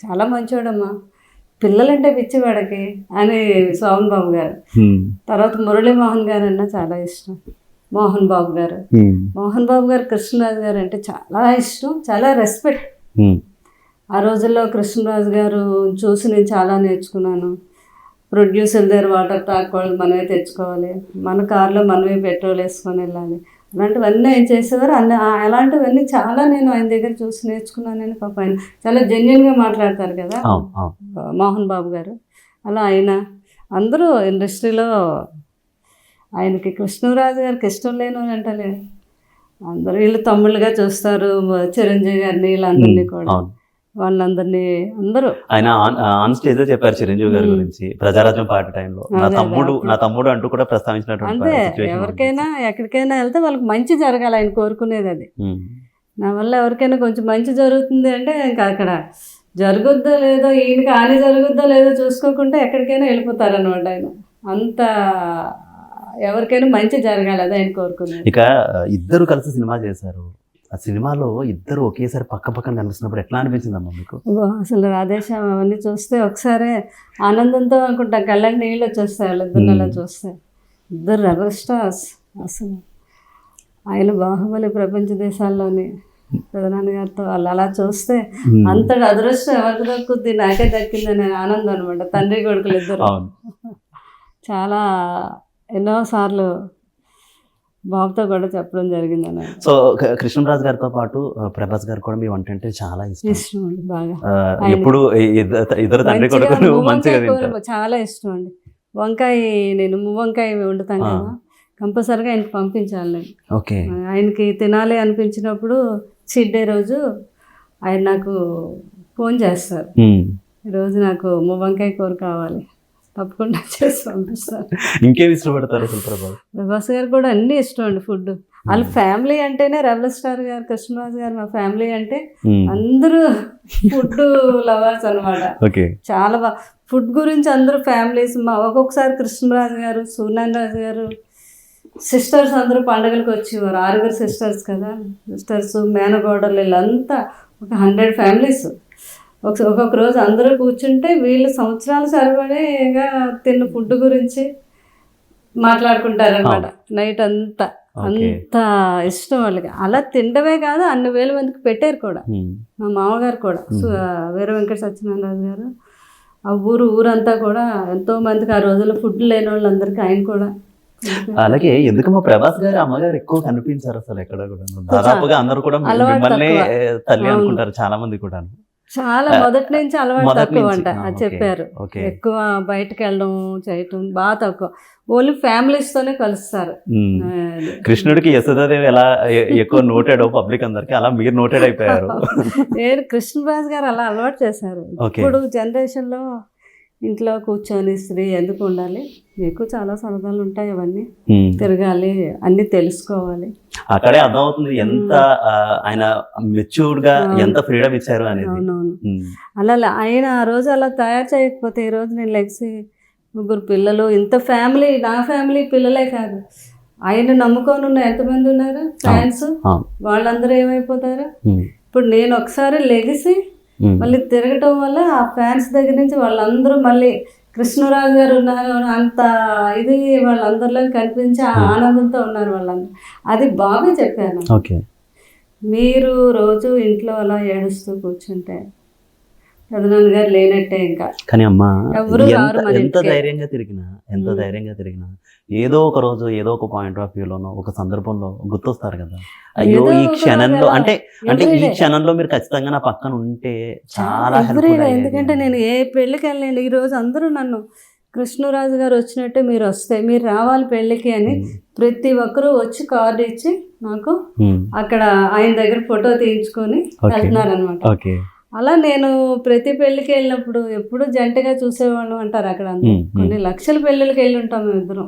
చాలా మంచివాడమ్మా, పిల్లలంటే పిచ్చివాడకి అని శోభన్ బాబు గారు. తర్వాత మురళీమోహన్ గారు అన్న చాలా ఇష్టం. మోహన్ బాబు గారు, మోహన్ బాబు గారు కృష్ణరాజు గారు అంటే చాలా ఇష్టం, చాలా రెస్పెక్ట్. ఆ రోజుల్లో కృష్ణరాజు గారు చూసి నేను చాలా నేర్చుకున్నాను. ప్రొడ్యూసర్ దగ్గర వాటర్ తాగకూడదు, మనమే తెచ్చుకోవాలి, మన కార్లో మనమే పెట్రోల్ వేసుకొని వెళ్ళాలి, అలాంటివన్నీ ఆయన చేసేవారు. అలాంటివన్నీ చాలా నేను ఆయన దగ్గర చూసి నేర్చుకున్నానని. పాప ఆయన చాలా జెన్యున్గా మాట్లాడతారు కదా మోహన్ బాబు గారు. అలా ఆయన అందరూ ఇండస్ట్రీలో ఆయనకి కృష్ణరాజు గారికి ఇష్టం లేని అంటలే, అందరూ వీళ్ళు తమ్ముళ్ళుగా చూస్తారు. చిరంజీవి గారిని వీళ్ళందరినీ కూడా, వాళ్ళందరినీ అందరూ. ఆయన ఆన్ స్టేజ్ చెప్పారు చిరంజీవి గారి గురించి ప్రజారాజ్యం పాట టైంలో, నా తమ్ముడు అంటూ కూడా ప్రస్తావించినటువంటి. అంతే, ఎవరికైనా ఎక్కడికైనా వెళ్తే వాళ్ళకి మంచి జరగాలి, ఆయన కోరుకునేది అది. నా వల్ల ఎవరికైనా కొంచెం మంచి జరుగుతుంది అంటే ఇంకా అక్కడ జరుగుద్దో లేదో, ఈయనకి హాని జరుగుద్దో లేదో చూసుకోకుండా ఎక్కడికైనా వెళ్ళిపోతారు అనమాట ఆయన. అంత ఎవరికైనా మంచి జరగాలి, అది ఆయన కోరుకునేది. ఇక ఇద్దరు కలిసి సినిమా చేశారు. ఆ సినిమాలో ఇద్దరు ఒకేసారి పక్క పక్కన కనిపిస్తున్నప్పుడు ఎట్లా అనిపించిందమ్మా మీకు? అసలు రాధేశ్యామ్ అవన్నీ చూస్తే ఒకసారి ఆనందంతో అనుకుంటా కళ్ళకి నీళ్ళు వచ్చేస్తాయి వాళ్ళిద్దరిని అలా చూస్తే. ఇద్దరు రెబల్ స్టార్స్ అసలు. ఆయన బాహుబలి ప్రపంచ దేశాల్లోని ప్రధాని గారితో వాళ్ళు అలా చూస్తే అంతటి అదృష్టం ఎవరికి దక్కుద్ది, నాకే దక్కిందనే ఆనందం అనమాట. తండ్రి కొడుకులు ఇద్దరు. చాలా ఎన్నోసార్లు బాబుతో కూడా చెప్పడం జరిగింది అన్న. సో కృష్ణరాజు గారితో పాటు ప్రభాస్ గారు కూడా మీ వంట అంటే చాలా ఇష్టం అండి, బాగా. ఎప్పుడు ఇద్దరు తండ్రి కొడుకులు మంచిగా తింటారు. చాలా ఇష్టం అండి. వంకాయ నేను వంకాయ వండుతాను కదా, కంపల్సరీగా ఆయనకి పంపించాలి నేను. ఓకే. ఆయనకి తినాలి అనిపించినప్పుడు చీట్ డే రోజు ఆయన నాకు ఫోన్ చేస్తారు, ఈరోజు నాకు వంకాయ కూర కావాలి, తప్పకుండా చేసి పంపిస్తారు. ఇంకేమి ఇష్టపడతారు అసలు ప్రభాస్ గారు కూడా అన్నీ ఇష్టం అండి. ఫుడ్ వాళ్ళ ఫ్యామిలీ అంటేనే రెబల్ స్టార్ గారు, కృష్ణరాజు గారు మా ఫ్యామిలీ అంటే అందరూ ఫుడ్ లవర్స్ అనమాట. చాలా బాగా ఫుడ్ గురించి అందరూ ఫ్యామిలీస్. ఒక్కొక్కసారి కృష్ణరాజు గారు, సూర్యనారాయణ రాజు గారు సిస్టర్స్ అందరూ పండుగలకు వచ్చేవారు. 6 సిస్టర్స్ కదా, సిస్టర్స్ మేనగోడలు వీళ్ళంతా ఒక 100 ఫ్యామిలీస్. ఒక్కొక్క రోజు అందరూ కూర్చుంటే వీళ్ళు సంవత్సరాలు సరిపడేగా తిన్న ఫుడ్ గురించి మాట్లాడుకుంటారనమాట నైట్ అంతా. అంత ఇష్టం వాళ్ళకి. అలా తినడమే కాదు, అన్ని వేల మందికి పెట్టారు కూడా. మా మామగారు కూడా వీర వెంకట సత్యనారాయణ గారు ఆ ఊరంతా కూడా ఎంతో మందికి ఆ రోజుల్లో ఫుడ్ లేని వాళ్ళందరికీ ఆయన కూడా. అలాగే ఎందుకు మా ప్రభాస్ గారు అమ్మగారు ఎక్కువ కనిపించారు అసలు ఎక్కడ కూడా? దాదాపుగా అందరూ కూడా మిమ్మల్ని తల్లి అనుకుంటారు చాలా మంది కూడా. చాలా మొదటి నుంచి అలవాటు తక్కువ అంట అది చెప్పారు. ఎక్కువ బయటకు వెళ్ళడం చేయటం బాగా తక్కువ. ఓన్లీ ఫ్యామిలీస్ తోనే కలుస్తారు. కృష్ణుడికి యశోదాదేవి ఎలా ఎక్కువ నోటెడ్ పబ్లిక్ అందరికి, అలా మీరు నోటెడ్ అయిపోయారు. నేను కృష్ణరాజు గారు అలా అలవాటు చేశారు. ఇప్పుడు జనరేషన్ లో ఇంట్లో కూర్చొని స్త్రీ ఎందుకు ఉండాలి, మీకు చాలా సరదాలు ఉంటాయి, అవన్నీ తిరగాలి, అన్ని తెలుసుకోవాలి. అక్కడే అర్థమవుతుంది ఎంత ఆయన మెచ్యూర్డ్ గా ఎంత ఫ్రీడమ్ ఇచ్చారు అనేది. అవునవును. అలా ఆయన ఆ రోజు అలా తయారు చేయకపోతే ఈ రోజు నేను లెగ్సి 3 పిల్లలు, ఇంత ఫ్యామిలీ, నా ఫ్యామిలీ పిల్లలే కాదు, ఆయన నమ్ముకొని ఉన్న ఎంతమంది ఉన్నారు ఫ్యాన్స్, వాళ్ళందరూ ఏమైపోతారు. ఇప్పుడు నేను ఒకసారి లెగిసి మళ్ళీ తిరగటం వల్ల ఆ ఫ్యాన్స్ దగ్గర నుంచి వాళ్ళందరూ మళ్ళీ కృష్ణరాజు గారు ఉన్నారు అంత ఇది వాళ్ళందరిలో కనిపించి ఆ ఆనందంతో ఉన్నారు వాళ్ళందరూ. అది బాగా చెప్పాను. ఓకే. మీరు రోజు ఇంట్లో అలా ఏడుస్తూ కూర్చుంటే పెదనాన్న గారు లేనట్టే. ఇంకా కానీ అమ్మ ఎవరు రారు మన ఎంత ఇంటికి. ధైర్యంగా తిరిగినా ఏదో ఒక రోజు ఏదో ఒక పాయింట్ ఆఫ్ వ్యూలోనో ఒక సందర్భంలో గుర్తొస్తారు కదా, అయ్యో ఏదో ఈ ఒక క్షణంలో రోజు అంటే అంటే ఈ everyday. క్షణంలో మీరు ఖచ్చితంగా నా పక్కన ఉంటే చాలా Everyday. helpful ఎందుకంటే అయ్యేది. నేను ఏ పెళ్ళికి వెళ్ళలేను. ఈరోజు అందరూ నన్ను కృష్ణరాజు గారు వచ్చినట్టే మీరు వస్తే మీరు రావాలి పెళ్ళికి అని ప్రతి ఒక్కరూ వచ్చి కార్డు ఇచ్చి నాకు అక్కడ ఆయన దగ్గర ఫోటో తీయించుకొని Okay. వెళ్తున్నారనమాట. ఓకే. అలా నేను ప్రతి పెళ్ళికి వెళ్ళినప్పుడు ఎప్పుడు జంటగా చూసేవాళ్ళం అంటారు అక్కడ అందరూ. కొన్ని లక్షల పెళ్ళిళ్ళకి వెళ్ళి ఉంటాం మేము ఇద్దరం.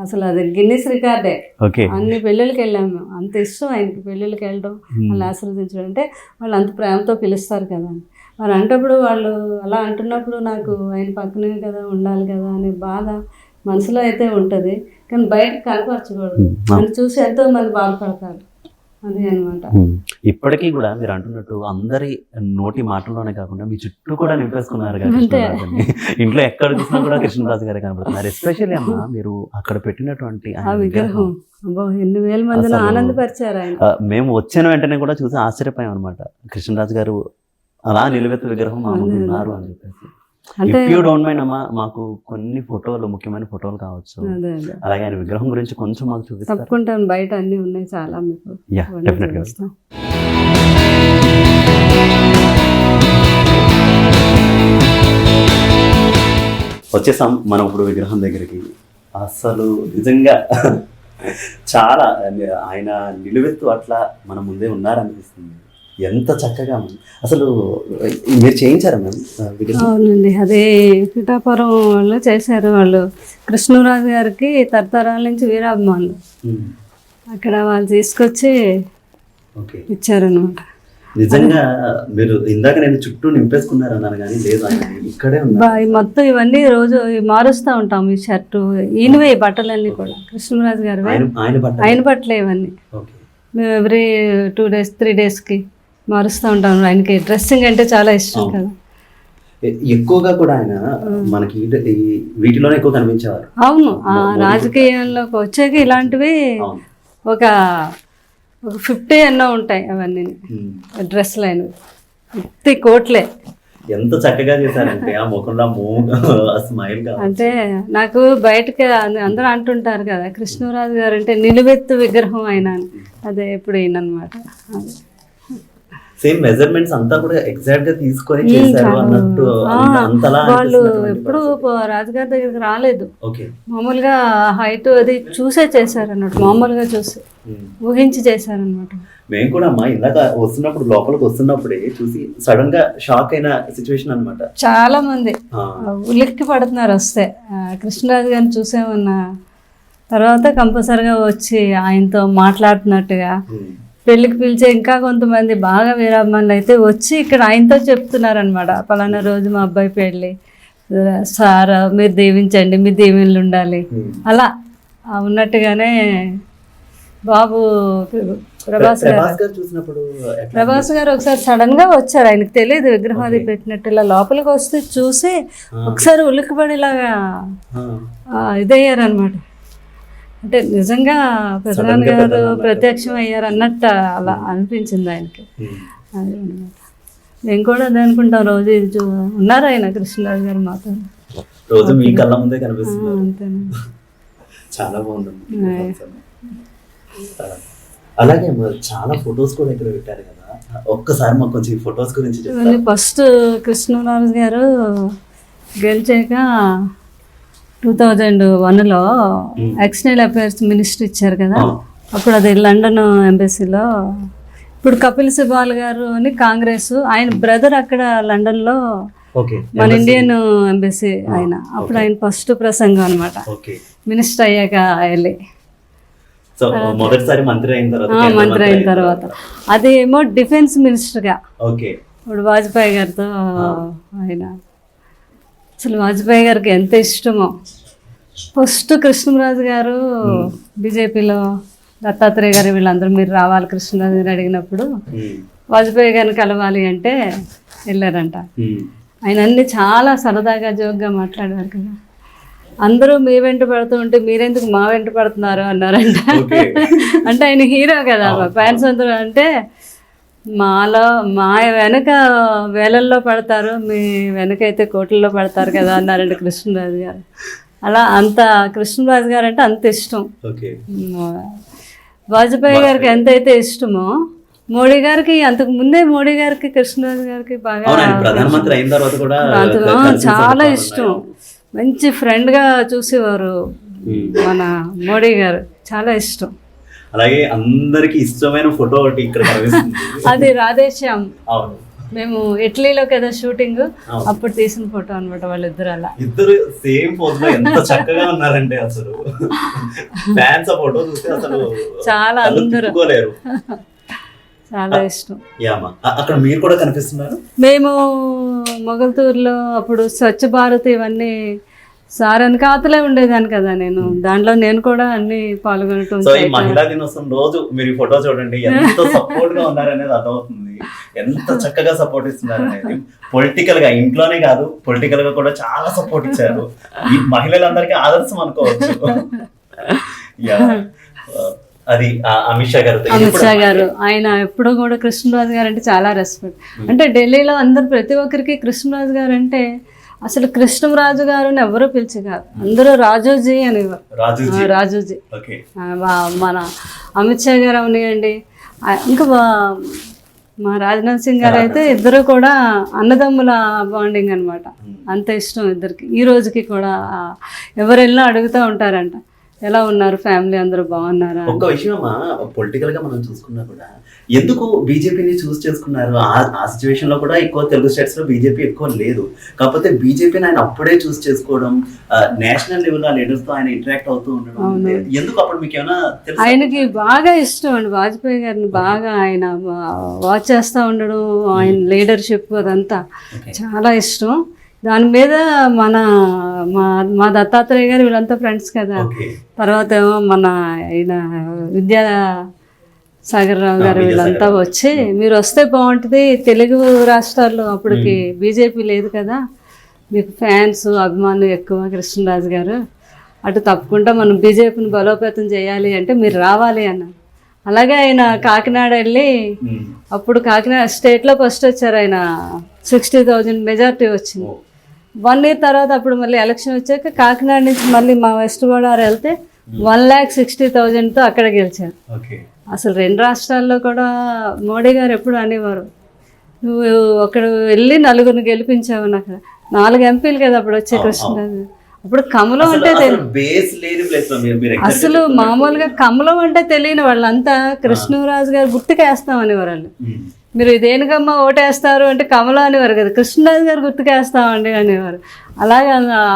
అసలు అది గిన్నిస్ రికార్డే. ఓకే. అన్ని పెళ్ళిళ్ళకి వెళ్ళాము మేము. అంత ఇష్టం ఆయనకి పెళ్ళిళ్ళకి వెళ్ళడం, వాళ్ళు ఆశీర్వదించడం. అంటే వాళ్ళు అంత ప్రేమతో పిలుస్తారు కదా. మరి అంటప్పుడు వాళ్ళు అలా అంటున్నప్పుడు నాకు ఆయన పక్కనే కదా ఉండాలి కదా అనే బాధ మనసులో అయితే ఉంటుంది. కానీ బయటకు కనపరచకూడదు. అని చూసి ఎంతో మంది బాధపడతారు. అది అనమాట. ఇప్పటికీ కూడా మీరు అంటున్నట్టు అందరి నోటి మాటల్లోనే కాకుండా మీ చుట్టూ కూడా నింపేసుకున్నారు కదా కృష్ణరాజుని. ఇంట్లో ఎక్కడ చూసినా కూడా కృష్ణరాజు గారే కనబడుతున్నారు. ఎస్పెషల్లీ అమ్మ మీరు అక్కడ పెట్టినటువంటి ఆ ఆయన విగ్రహం అబ్బో ఎన్ని వేల మందిని ఆనందపరిచారు ఆయన. మేము వచ్చిన వెంటనే కూడా చూసి ఆశ్చర్యపోయాం అనమాట. కృష్ణరాజు గారు అలా నిలువెత్తు విగ్రహం మా ముందు ఉన్నారు అని చెప్పేసి. అంటే ఇఫ్ యూ డోంట్ మైండ్ అమ్మా, మాకు కొన్ని ఫోటోలు, ముఖ్యమైన ఫోటోలు కావచ్చు, అదే అలాగే ఆయన విగ్రహం గురించి కొంచెం మాకు చూపిస్తారు. తప్పుకుంటాను. బయట అన్ని ఉన్నాయి చాలా మీకు. యా, డెఫినెట్గా. చూపిస్తాం. వచ్చేసాం మనం ఇప్పుడు విగ్రహం దగ్గరికి. అసలు నిజంగా చాలా ఆయన నిలువెత్తు అట్లా మన ముందే ఉన్నారనిపిస్తుంది. ఎంత చక్కగా అసలు మీరు చేయించారా మ్యామ్ విగ్రహం? అవునండి, అదే పిఠాపురం వాళ్ళు చేశారు. వాళ్ళు కృష్ణరాజు గారికి తరతరాల నుంచి వీరాభిమానులు. అక్కడ వాళ్ళు తీసుకొచ్చి ఓకే. ఇచ్చారనమాట. నిజంగా మీరు ఇందాక నేను చుట్టూ నింపేసుకున్నారు అన్నారు కానీ లేదు, ఆయన ఇక్కడే ఉన్నారు. మొత్తం ఇవన్నీ రోజు మారుస్తూ ఉంటాం. ఈ షర్టు ఈయనవే, ఈ బట్టలన్నీ కూడా కృష్ణరాజు గారు ఆయన బట్టలే ఇవన్నీ. ఓకే. మేము ఎవ్రీ 2 days 3 daysకి మారుస్తూ ఉంటాం. ఆయనకి డ్రెస్సింగ్ అంటే చాలా ఇష్టం కదా. ఎక్కువగా కూడా ఆయన మనకి వీటిలోనే ఎక్కువ కనిపించేవారు. అవును, ఆ రాజకీయాల్లోకి వచ్చాక ఇలాంటివి ఒక 50 ఎన్నో ఉంటాయి అవన్నీ డ్రెస్సులు అయినవి కోట్లే. ఎంత చక్కగా చేశారంటే ఆ ముఖంలో స్మైల్ గా. అంటే నాకు బయటకి అందరూ అంటుంటారు కదా కృష్ణరాజు గారు అంటే నిలువెత్తు విగ్రహం ఆయన. అదే ఇప్పుడు ఈయన అనమాట. సేమ్ మెజర్మెంట్స్ అంతా కూడా ఎగ్జాక్ట్ గా తీసుకొని చేశారు అన్నట్టు. వాళ్ళు ఎప్పుడు రాజుగారి దగ్గరికి రాలేదు. మామూలుగా హైట్ అది చూసే చేశారు అన్నట్టు. మామూలుగా చూసి ఊహించి చేశారనమాట. మేము కూడా అమ్మా ఇందాక వస్తున్నప్పుడు లోపలికి వస్తున్నప్పుడే చూసి సడన్ గా షాక్ అయిన సిచ్యువేషన్ అనమాట. చాలా మంది ఉలిక్కి పడుతున్నారు వస్తే. కృష్ణరాజు గారిని చూసేమన్న తర్వాత కంపల్సరిగా వచ్చి ఆయనతో మాట్లాడుతున్నట్టుగా పెళ్ళికి పిలిచే ఇంకా కొంతమంది బాగా వీరాభిమానులు అయితే వచ్చి ఇక్కడ ఆయనతో చెప్తున్నారు అనమాట. పలానా రోజు మా అబ్బాయి పెళ్ళి, సార్ మీరు దీవించండి, మీ దీవెనలు ఉండాలి. అలా ఉన్నట్టుగానే బాబు ప్రభాస్ గారు ఒకసారి సడన్ గా వచ్చారు. ఆయనకు తెలియదు విగ్రహం అది పెట్టినట్టు. ఇలా లోపలికి వస్తే చూసి ఒకసారి ఉలిక్కిపడేలాగా ఇదయ్యారనమాట. అంటే నిజంగా ప్రధాని గారు ప్రత్యక్షం అయ్యారు అన్నట్టు అలా అనిపించింది ఆయనకి. అది అనమాట. మేము కూడా అదే అనుకుంటాం. రోజు ఇది ఉన్నారు ఆయన కృష్ణరాజు గారు మాతో రోజు మీ కళ్ళ ముందే కనిపిస్తుంది. అంతేనా, చాలా బాగుంది. అలాగే చాలా ఫొటోస్ కూడా ఇక్కడ పెట్టారు కదా, ఒక్కసారి మాకు కొంచెం ఈ ఫొటోస్ గురించి చెప్తారా? ఫస్ట్ కృష్ణరాజు గారు గెలిచాక 2001లో ఎక్స్టర్నల్ అఫైర్స్ మినిస్టర్ ఇచ్చారు కదా. అప్పుడు అది లండన్ ఎంబసీలో. ఇప్పుడు కపిల్ సిబాల్ గారు అని కాంగ్రెస్, ఆయన బ్రదర్ అక్కడ లండన్లో మన ఇండియన్ ఎంబసీ ఆయన. అప్పుడు ఆయన ఫస్ట్ ప్రసంగం అనమాట మినిస్టర్ అయ్యాక వెళ్ళి. మంత్రి అయిన తర్వాత అది ఏమో డిఫెన్స్ మినిస్టర్గా. ఇప్పుడు వాజ్పేయి గారితో ఆయన అసలు వాజ్పేయి గారికి ఎంత ఇష్టమో. ఫస్ట్ కృష్ణరాజు గారు బీజేపీలో దత్తాత్రేయ గారు వీళ్ళందరూ మీరు రావాలి కృష్ణరాజు గారు అడిగినప్పుడు వాజ్పేయి గారిని కలవాలి అంటే వెళ్ళారంట. ఆయన అన్ని చాలా సరదాగా జోక్గా మాట్లాడారు కదా. అందరూ మీ వెంట పడుతూ ఉంటే మీరెందుకు మా వెంట పడుతున్నారు అన్నారంట. అంటే ఆయన హీరో కదా, ఫ్యాన్స్ అందరూ అంటే మా వెనక వేలల్లో పడతారు, మీ వెనక అయితే కోట్లలో పడతారు కదా అన్నారంట కృష్ణరాజు గారు. అలా అంత కృష్ణరాజు గారు అంటే అంత ఇష్టం. వాజ్పేయి గారికి ఎంతైతే ఇష్టమో మోడీ గారికి అంతకు ముందే మోడీ గారికి కృష్ణరాజు గారికి బాగా ప్రధానమంత్రి అయిన తర్వాత కూడా చాలా ఇష్టం. మంచి ఫ్రెండ్గా చూసేవారు మన మోడీ గారు, చాలా ఇష్టం. అలాగే అందరికి ఇష్టమైన ఫోటో ఒకటి ఇక్కడ అది రాధేశ్యామ్. మేము ఇటలీలో కదా షూటింగ్, అప్పుడు తీసిన ఫోటో అనమాట. వాళ్ళిద్దరు అలా ఇద్దరు సేమ్ పోజ్ లో ఎంత చక్కగా ఉన్నారంటే అసలు ఫ్యాన్స్ ఆ ఫోటో చూస్తే అసలు చాలా అందరూ చాలా ఇష్టం. అక్కడ మీరు కూడా కనిపిస్తున్నారు. మేము మొగల్తూరులో అప్పుడు స్వచ్ఛ భారత్ ఇవన్నీ సార్ వెనకాతలే ఉండేదాన్ని కదా నేను, దాంట్లో నేను కూడా అన్ని పాల్గొనటం. సో ఈ మహిళా దినోత్సవం రోజు మీరు ఈ ఫోటో చూడండి, ఎంత సపోర్ట్ గా ఉన్నారనేది అర్థమవుతుంది, ఎంత చక్కగా సపోర్ట్ ఇస్తున్నారు అనేది. పొలిటికల్ గా ఇంట్లోనే కాదు, పొలిటికల్ గా కూడా చాలా సపోర్ట్ ఇచ్చారు. ఈ మహిళలందరికీ ఆదర్శం అనుకోవచ్చు. అది అమిత్ షా గారు ఆయన ఎప్పుడూ కూడా కృష్ణరాజు గారు అంటే చాలా రెస్పెక్ట్. అంటే ఢిల్లీలో అందరు ప్రతి ఒక్కరికి కృష్ణరాజు గారు అంటే అసలు కృష్ణరాజు గారు అని ఎవరూ పిలిచేవారు, అందరూ రాజుజీ అనేవారు. రాజుజీ. మన అమిత్ షా గారు అవనివ్వండి, ఇంకా మా రాజ్నాథ్ సింగ్ గారు అయితే ఇద్దరు కూడా అన్నదమ్ముల బాండింగ్ అనమాట. అంత ఇష్టం ఇద్దరికి. ఈ రోజుకి కూడా ఎవరు వెళ్ళినా అడుగుతూ ఉంటారంట, ఎలా ఉన్నారు ఫ్యామిలీ అందరూ బాగున్నారా. ఒక్క విషయం అమ్మా, పొలిటికల్ గా మనం చూసుకున్నా కూడా ఎందుకు బీజేపీని చూస్ చేసుకున్నారు? ఆ సిచ్యువేషన్ లో కూడా ఎక్కువ తెలుగు స్టేట్స్ లో బీజేపీ ఎక్కువ లేదు, కాకపోతే బీజేపీని ఆయన అప్పుడే చూస్ చేసుకోవడం, నేషనల్ లెవెల్ ఆ లీడర్స్ తో ఆయన ఇంటరాక్ట్ అవుతూ ఉండడం ఎందుకు? అప్పుడు మీకు ఏమైనా తెలుసు? ఆయనకి బాగా ఇష్టం అండి వాజ్పేయి గారిని, బాగా ఆయన వాచ్ చేస్తూ ఉండడం, ఆయన లీడర్షిప్ అదంతా చాలా ఇష్టం. దాని మీద మా దత్తాత్రేయ గారు వీళ్ళంతా ఫ్రెండ్స్ కదా. తర్వాత ఏమో మన ఆయన విద్యాసాగర్ రావు గారు వీళ్ళంతా వచ్చి మీరు వస్తే బాగుంటుంది, తెలుగు రాష్ట్రాల్లో అప్పటికి బీజేపీ లేదు కదా, మీకు ఫ్యాన్స్ అభిమానులు ఎక్కువ కృష్ణరాజు గారు, అటు తప్పకుండా మనం బీజేపీని బలోపేతం చేయాలి అంటే మీరు రావాలి అన్నారు. అలాగే ఆయన కాకినాడ వెళ్ళి, అప్పుడు కాకినాడ స్టేట్లో ఫస్ట్ వచ్చారు ఆయన, 60,000 మెజార్టీ వచ్చింది. 1 year తర్వాత అప్పుడు మళ్ళీ ఎలక్షన్ వచ్చాక కాకినాడ నుంచి మళ్ళీ మా వెస్ట్ గోదావరి వెళ్తే 1,60,000తో అక్కడ గెలిచారు. అసలు 2 రాష్ట్రాల్లో కూడా మోడీ గారు ఎప్పుడు అనేవారు, నువ్వు అక్కడ వెళ్ళి 4 గెలిపించావు, అక్కడ 4 ఎంపీలు కదా అప్పుడు వచ్చే కృష్ణరాజు. అప్పుడు కమలం అంటే అసలు మామూలుగా కమలం అంటే తెలియని వాళ్ళంతా కృష్ణరాజు గారు గుర్తుకేస్తాం అనేవారు. వాళ్ళు మీరు దేనికమ్మా ఓటేస్తారు అంటే కమలం అనేవారు కదా, కృష్ణరాజు గారు గుర్తుకేస్తామండి అనేవారు. అలాగే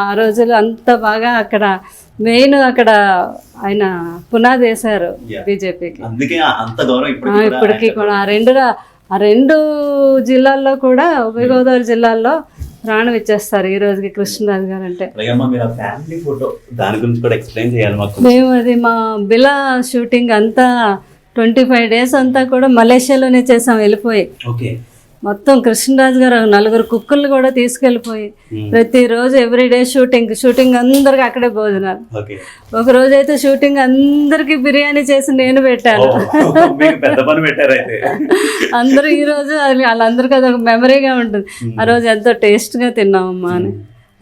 ఆ రోజులు అంత బాగా అక్కడ మెయిన్ అక్కడ ఆయన పునాది వేశారు బీజేపీకి. ఇప్పటికీ కూడా ఆ రెండు జిల్లాల్లో కూడా, ఉభయ గోదావరి జిల్లాల్లో ప్రాణం ఇచ్చేస్తారు ఈ రోజుకి కృష్ణరాజు గారు అంటే. మేము అది మా బిలా షూటింగ్ అంతా 25 days అంతా కూడా మలేషియాలోనే చేసాం వెళ్ళిపోయి. మొత్తం కృష్ణరాజు గారు 4 కుక్కర్లు కూడా తీసుకెళ్ళిపోయి ప్రతిరోజు ఎవ్రీడే షూటింగ్ అందరికి అక్కడే భోజనాలు. ఒక రోజు అయితే షూటింగ్ అందరికి బిర్యానీ చేసి నేను పెట్టాను. అందరూ ఈ రోజు వాళ్ళందరికీ అదొక మెమరీగా ఉంటుంది, ఆ రోజు ఎంతో టేస్ట్గా తిన్నామమ్మా అని.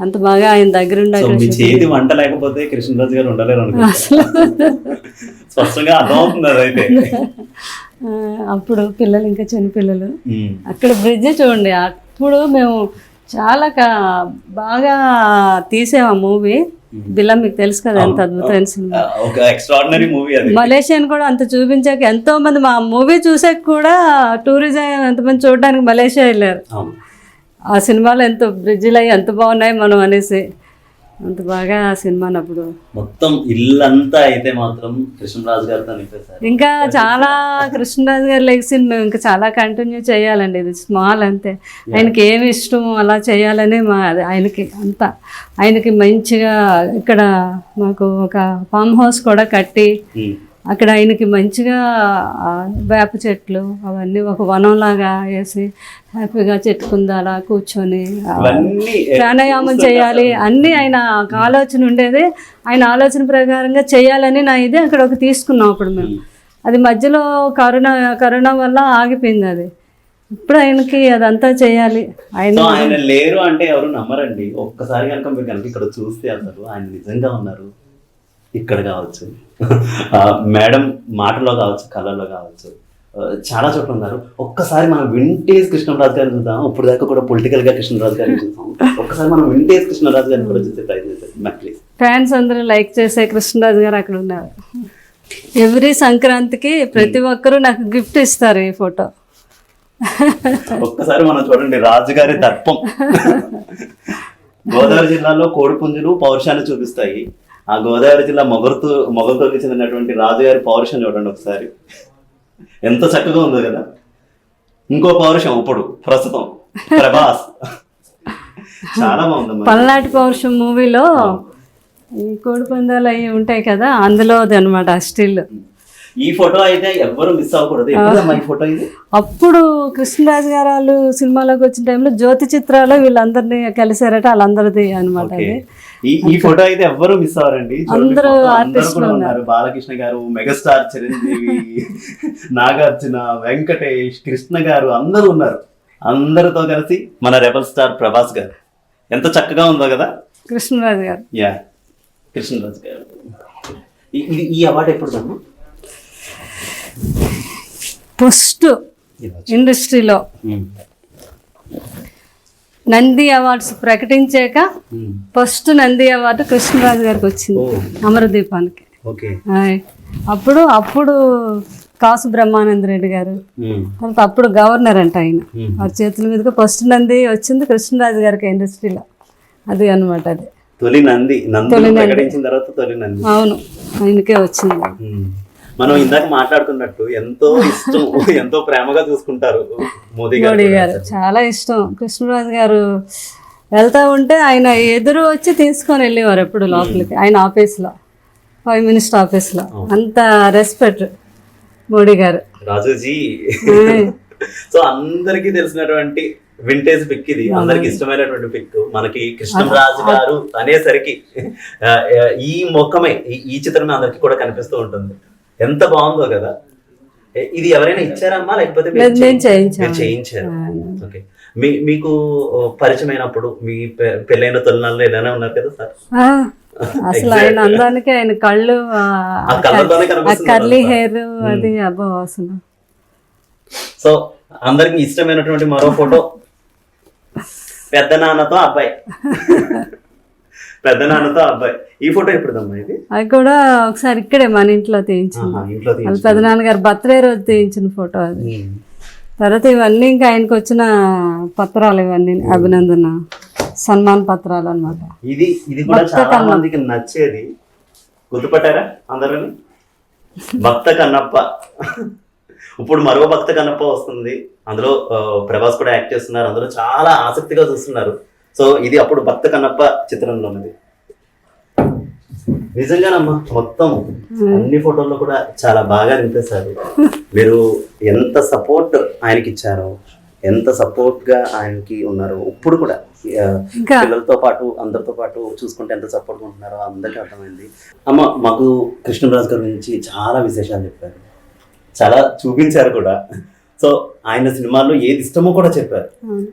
అంత బాగా ఆయన దగ్గర ఉండాలి. వంట లేకపోతే కృష్ణరాజు గారు ఉండలేరు స్పష్టంగా అర్థమవుతుంది అదైతే. అప్పుడు పిల్లలు ఇంకా చిన్నపిల్లలు అక్కడ బ్రిడ్జ్ చూడండి. అప్పుడు మేము చాలా బాగా తీసాం ఆ మూవీ. బిల్లా మీకు తెలుసు కదా ఎంత అద్భుతమైన సినిమా, మలేషియాని కూడా అంత చూపించాక ఎంతో మంది మా మూవీ చూసాక కూడా టూరిజం ఎంతమంది చూడడానికి మలేషియా వెళ్ళారు. ఆ సినిమాలో ఎంతో బ్రిడ్జిలు అయ్యి ఎంత బాగున్నాయి మనం అనేసి, అంత బాగా ఆ సినిమాని అప్పుడు మొత్తం ఇల్లంతా అయితే మాత్రం కృష్ణరాజు గారితో నింపేశారు. ఇంకా చాలా కృష్ణరాజు గారి లెగసీ మేము ఇంకా చాలా కంటిన్యూ చేయాలండి. ఇది స్మాల్ అంతే, ఆయనకి ఏమి ఇష్టమో అలా చేయాలని ఆయనకి అంతా. ఆయనకి మంచిగా ఇక్కడ మాకు ఒక ఫామ్ హౌస్ కూడా కట్టి అక్కడ ఆయనకి మంచిగా వేప చెట్లు అవన్నీ ఒక వనంలాగా వేసి హ్యాపీగా చెట్టు కింద అలా కూర్చొని ప్రాణాయామం చేయాలి అన్నీ ఆయన ఆలోచన ఉండేది. ఆయన ఆలోచన ప్రకారంగా చేయాలని నా ఇది అక్కడ ఒక తీసుకున్నాం అప్పుడు మేము. అది మధ్యలో కరోనా వల్ల ఆగిపోయింది అది. ఇప్పుడు ఆయనకి అదంతా చేయాలి. ఆయన లేరు అంటే ఎవరు నమ్మరండి. ఒక్కసారి కనుక మీరు కనుక ఇక్కడ చూస్తే అసలు ఆయన నిజంగా ఉన్నారు. ఇక్కడ కావచ్చు, మేడం మాటలో కావచ్చు, కళల్లో కావచ్చు, చాలా చోట్ల ఉన్నారు. ఒక్కసారి మనం వింటేజ్ కృష్ణరాజు గారిని చూద్దాం. ఇప్పుడు దాకా కూడా పొలిటికల్ గా కృష్ణరాజు గారిని చూద్దాం. ఒక్కసారి మనం వింటేజ్ కృష్ణరాజు గారిని కూడా చూసే ప్రయత్నం చేద్దాం. ఫ్యాన్స్ అందరూ లైక్ చేసే కృష్ణరాజు గారు అక్కడ ఉన్నారు. ఎవ్రీ సంక్రాంతికి ప్రతి ఒక్కరూ నాకు గిఫ్ట్ ఇస్తారు ఈ ఫోటో. ఒక్కసారి మనం చూడండి, రాజుగారి దర్పం. గోదావరి జిల్లాలో కోడిపుంజులు పౌరుషాన్ని చూపిస్తాయి. ఆ గోదావరి జిల్లా మొగల్తోకి చెందినటువంటి రాజుగారి పౌరుషం చూడండి ఒకసారి, ఎంత చక్కగా ఉందో కదా. ఇంకో పౌరుషం ఇప్పుడు ప్రస్తుతం ప్రభాస్, చాలా బాగుంది. పల్నాటి పౌరుషం మూవీలో ఈ కోడి పందాలు అవి ఉంటాయి కదా, అందులోది అనమాట స్టిల్. ఈ ఫోటో అయితే ఎవ్వరు మిస్ అవ్వకూడదు. ఈ ఫోటో ఇది అప్పుడు కృష్ణరాజు గారు వాళ్ళు సినిమాలోకి వచ్చిన టైంలో జ్యోతి చిత్రాలు వీళ్ళందరినీ కలిసారట, వాళ్ళందరిది అనమాట. ఈ ఫోటో అయితే ఎవ్వరు మిస్ అవ్వరండి. అందరూ ఆర్టిస్టులు ఉన్నారు. బాలకృష్ణ గారు, మెగాస్టార్ చిరంజీవి, నాగార్జున, వెంకటేష్, కృష్ణ గారు అందరూ ఉన్నారు. అందరితో కలిసి మన రెబల్ స్టార్ ప్రభాస్ గారు. ఎంత చక్కగా ఉందో కదా. కృష్ణరాజు గారు, కృష్ణరాజు గారు. ఈ అవార్డు ఎప్పుడు దమ్మా? ఫస్ట్ ఇండస్ట్రీలో నంది అవార్డ్స్ ప్రకటించాక ఫస్ట్ నంది అవార్డు కృష్ణరాజు గారికి వచ్చింది, అమరదీపానికి. అప్పుడు కాసు బ్రహ్మానంద రెడ్డి గారు, తర్వాత అప్పుడు గవర్నర్ అంట ఆయన, వారి చేతుల మీదుగా ఫస్ట్ నంది వచ్చింది కృష్ణరాజు గారికి ఇండస్ట్రీలో. అది అనమాట. అది తొలి నంది. ప్రకటించిన తర్వాత తొలి నంది. అవును, ఆయనకే వచ్చింది. మనం ఇందాక మాట్లాడుకున్నట్టు ఎంతో ఇష్టం, ఎంతో ప్రేమగా చూసుకుంటారు మోదీ గారు. చాలా ఇష్టం. కృష్ణరాజు గారు వెళ్తా ఉంటే ఆయన ఎదురు వచ్చి తీసుకొని వెళ్ళేవారు ఎప్పుడు లోపలికి, ఆయన ఆఫీస్లో, ప్రైమ్ మినిస్టర్ ఆఫీస్లో. అంత రెస్పెక్ట్ మోడీ గారు. రాజుజీ. సో అందరికీ తెలిసినటువంటి వింటేజ్ పిక్ ఇది, అందరికి ఇష్టమైనటువంటి పిక్. మనకి కృష్ణరాజు గారు అనేసరికి ఈ ముఖమే, ఈ చిత్రమే అందరికి కూడా కనిపిస్తూ ఉంటుంది. ఎంత బాగుందో కదా. ఇది ఎవరైనా ఇచ్చారమ్మా లేకపోతే చేయించారు? ఓకే. మీకు పరిచయం అయినప్పుడు మీ పెళ్ళైన తొలినాళ్ళు ఏదైనా ఉన్నారు కదా సార్? అసలు ఆయన అందానికి ఆయన కళ్ళు, కర్లీ హెయిర్, అది అబ్బా అసలు. సో అందరికి ఇష్టమైనటువంటి మరో ఫోటో పెద్ద నాన్నతో అబ్బాయి. పెద్ద నాన్నతో అబ్బాయి. ఈ ఫోటో ఎప్పుడుదమ్మా ఇది? అది కూడా ఒకసారి ఇక్కడే మన ఇంట్లో తీయించింది. పెద్ద నాన్నగారు బర్త్డే రోజు తీయించిన ఫోటో అది. తర్వాత ఇవన్నీ ఇంకా ఆయనకు వచ్చిన పత్రాలు, ఇవన్నీ అభినందన సన్మాన్ పత్రాలు అనమాట. ఇది కూడా చాలా మందికి నచ్చేది. గుర్తుపట్టారా అందరూ? భక్త కన్నప్ప. ఇప్పుడు మరో భక్త కన్నప్ప వస్తుంది, అందులో ప్రభాస్ కూడా యాక్ట్ చేస్తున్నారు. అందులో చాలా ఆసక్తిగా చూస్తున్నారు. సో ఇది అప్పుడు భక్త కన్నప్ప చిత్రంలో ఉన్నది. నిజంగానమ్మా మొత్తం అన్ని ఫోటోల్లో కూడా చాలా బాగా నింపేశారు. మీరు ఎంత సపోర్ట్ ఆయనకి ఇచ్చారో, ఎంత సపోర్ట్ గా ఆయనకి ఉన్నారు. ఇప్పుడు కూడా పిల్లలతో పాటు అందరితో పాటు చూసుకుంటే ఎంత సపోర్ట్ ఉంటున్నారో అందరికీ అర్థమైంది. అమ్మ, మాకు కృష్ణరాజు గారి గురించి చాలా విశేషాలు చెప్పారు, చాలా చూపించారు కూడా. సో ఆయన సినిమాల్లో ఏది ఇష్టమో కూడా చెప్పారు.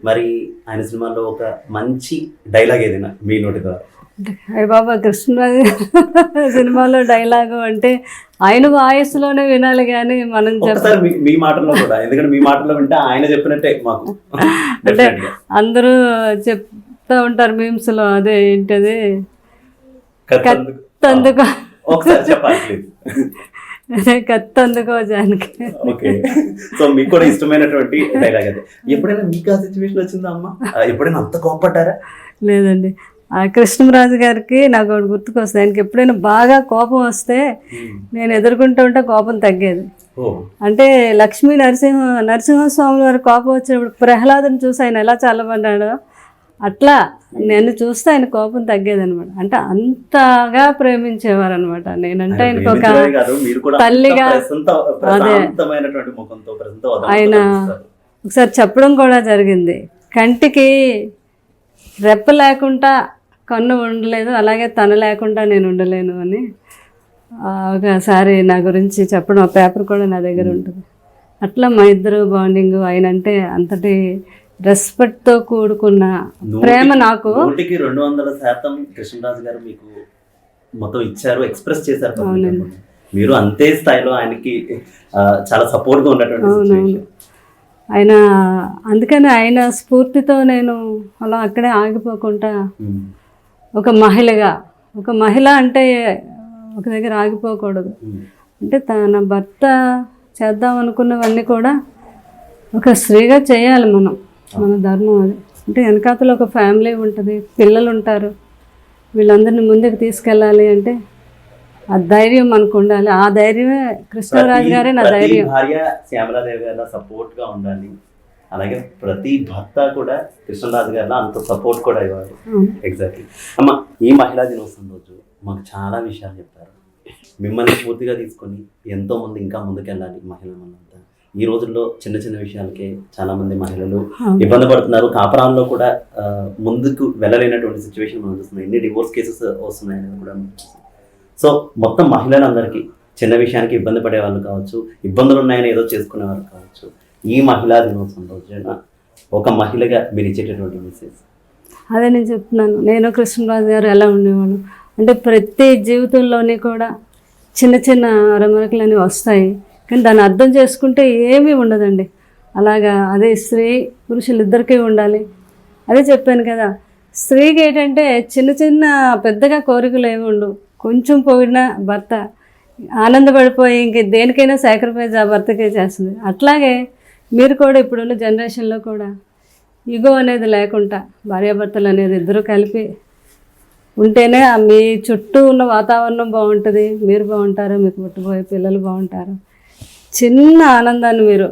మరి ఆయన సినిమాల్లో ఒక మంచి డైలాగ్ ఏదైనా మీ నోటి ద్వారా? అయ్య బాబా, కృష్ణరాజు సినిమాలో డైలాగు అంటే ఆయన వాయిస్లోనే వినాలి కానీ మనం చెప్పాలి మీ మాటల్లో కూడా, ఎందుకంటే మీ మాటల్లో వింటే ఆయన చెప్పినట్టే మాకు. అంటే అందరూ చెప్తా ఉంటారు మీమ్స్ లో, అదే ఏంటది, కత్తందుకో ఒకసారి చెప్పాలి, కత్తందుకో జానకి. ఓకే. సో మీకు కూడా ఇష్టమైనటువంటి డైలాగ్ అదే. ఎప్పుడైనా మీకు ఆ సిచ్యువేషన్ వచ్చిందా అమ్మా? ఎప్పుడైనా అంత కోపడ్డారా? లేదండి. ఆ కృష్ణరాజు గారికి నాకు ఒకటి గుర్తుకొస్తుంది. ఆయనకి ఎప్పుడైనా బాగా కోపం వస్తే నేను ఎదుర్కొంటూ ఉంటే కోపం తగ్గేది. అంటే లక్ష్మీ నరసింహస్వామి వారి కోపం వచ్చినప్పుడు ప్రహ్లాదుని చూసి ఆయన ఎలా చల్లబడ్డాడో అట్లా నేను చూస్తే ఆయన కోపం తగ్గేదనమాట. అంటే అంతగా ప్రేమించేవారు అనమాట. నేనంటే ఆయనకు ఒక తల్లిగా ఆయన ఒకసారి చెప్పడం కూడా జరిగింది, కంటికి రెప్ప లేకుండా కన్ను ఉండలేదు, అలాగే తన లేకుండా నేను ఉండలేను అని ఒకసారి నా గురించి చెప్పడం, ఆ పేపర్ కూడా నా దగ్గర ఉంటుంది. అట్లా మా ఇద్దరు బాండింగ్, ఆయన అంటే అంతటి రెస్పెక్ట్తో కూడుకున్న ప్రేమ. నాకు 200% కృష్ణరాజు గారు మీకు మొత్తం ఇచ్చారు, ఎక్స్ప్రెస్ చేశారు. మీరు అంతే స్థాయిలో ఆయనకి చాలా సపోర్ట్గా ఉన్నటువంటి ఆయన, అందుకని ఆయన స్ఫూర్తితో నేను అలా అక్కడే ఆగిపోకుండా ఒక మహిళ అంటే ఒక దగ్గర ఆగిపోకూడదు. అంటే తన భర్త చేద్దాం అనుకున్నవన్నీ కూడా ఒక స్త్రీగా చేయాలి మన ధర్మం అది. అంటే వెనకాతలో ఒక ఫ్యామిలీ ఉంటుంది, పిల్లలు ఉంటారు, వీళ్ళందరినీ ముందుకు తీసుకెళ్ళాలి అంటే ఆ ధైర్యం మనకు ఉండాలి. ఆ ధైర్యమే కృష్ణరాజు గారే నా ధైర్యం. భార్య శ్యామలాదేవి గారి సపోర్ట్గా ఉండాలి, అలాగే ప్రతి భర్త కూడా కృష్ణరాజు గారిలో అంత సపోర్ట్ కూడా ఇవ్వాలి. ఎగ్జాక్ట్లీ అమ్మ, ఈ మహిళా దినోత్సవం రోజు మాకు చాలా విషయాలు చెప్పారు. మిమ్మల్ని పూర్తిగా తీసుకొని ఎంతోమంది ఇంకా ముందుకెళ్ళాలి మహిళలంతా. ఈ రోజుల్లో చిన్న చిన్న విషయాలకే చాలామంది మహిళలు ఇబ్బంది పడుతున్నారు. కాపురాల్లో కూడా ముందుకు వెళ్ళలేనటువంటి సిచ్యువేషన్ మనం చూస్తున్నాం. ఎన్ని డివోర్స్ కేసెస్ వస్తున్నాయని కూడా. సో మొత్తం మహిళలందరికీ చిన్న విషయానికి ఇబ్బంది పడే వాళ్ళు కావచ్చు, ఇబ్బందులు ఉన్నాయని ఏదో చేసుకునే వాళ్ళు కావచ్చు, ఈ మహిళా దినోత్సవం రోజున ఒక మహిళగా మీరు ఇచ్చేటటువంటి మెసేజ్? అదే నేను చెప్తున్నాను, నేను కృష్ణరాజు గారు ఎలా ఉండేవాళ్ళు అంటే ప్రతి జీవితంలోని కూడా చిన్న చిన్న అరమరకలని వస్తాయి, కానీ దాన్ని అర్థం చేసుకుంటే ఏమీ ఉండదండి. అలాగా అదే స్త్రీ పురుషులు ఇద్దరికీ ఉండాలి. అదే చెప్పాను కదా, స్త్రీకి ఏంటంటే చిన్న చిన్న పెద్దగా కోరికలు ఏమి ఉండవు. కొంచెం పోయినా భర్త ఆనందపడిపోయి ఇంక దేనికైనా సాక్రిఫైస్ ఆ భర్తకే చేస్తుంది. అట్లాగే మీరు కూడా ఇప్పుడున్న జనరేషన్లో కూడా ఈగో అనేది లేకుండా భార్యాభర్తలు అనేది ఇద్దరు కలిపి ఉంటేనే మీ చుట్టూ ఉన్న వాతావరణం బాగుంటుంది, మీరు బాగుంటారు, మీకు పుట్టబోయే పిల్లలు బాగుంటారు. చిన్న ఆనందాన్ని మీరు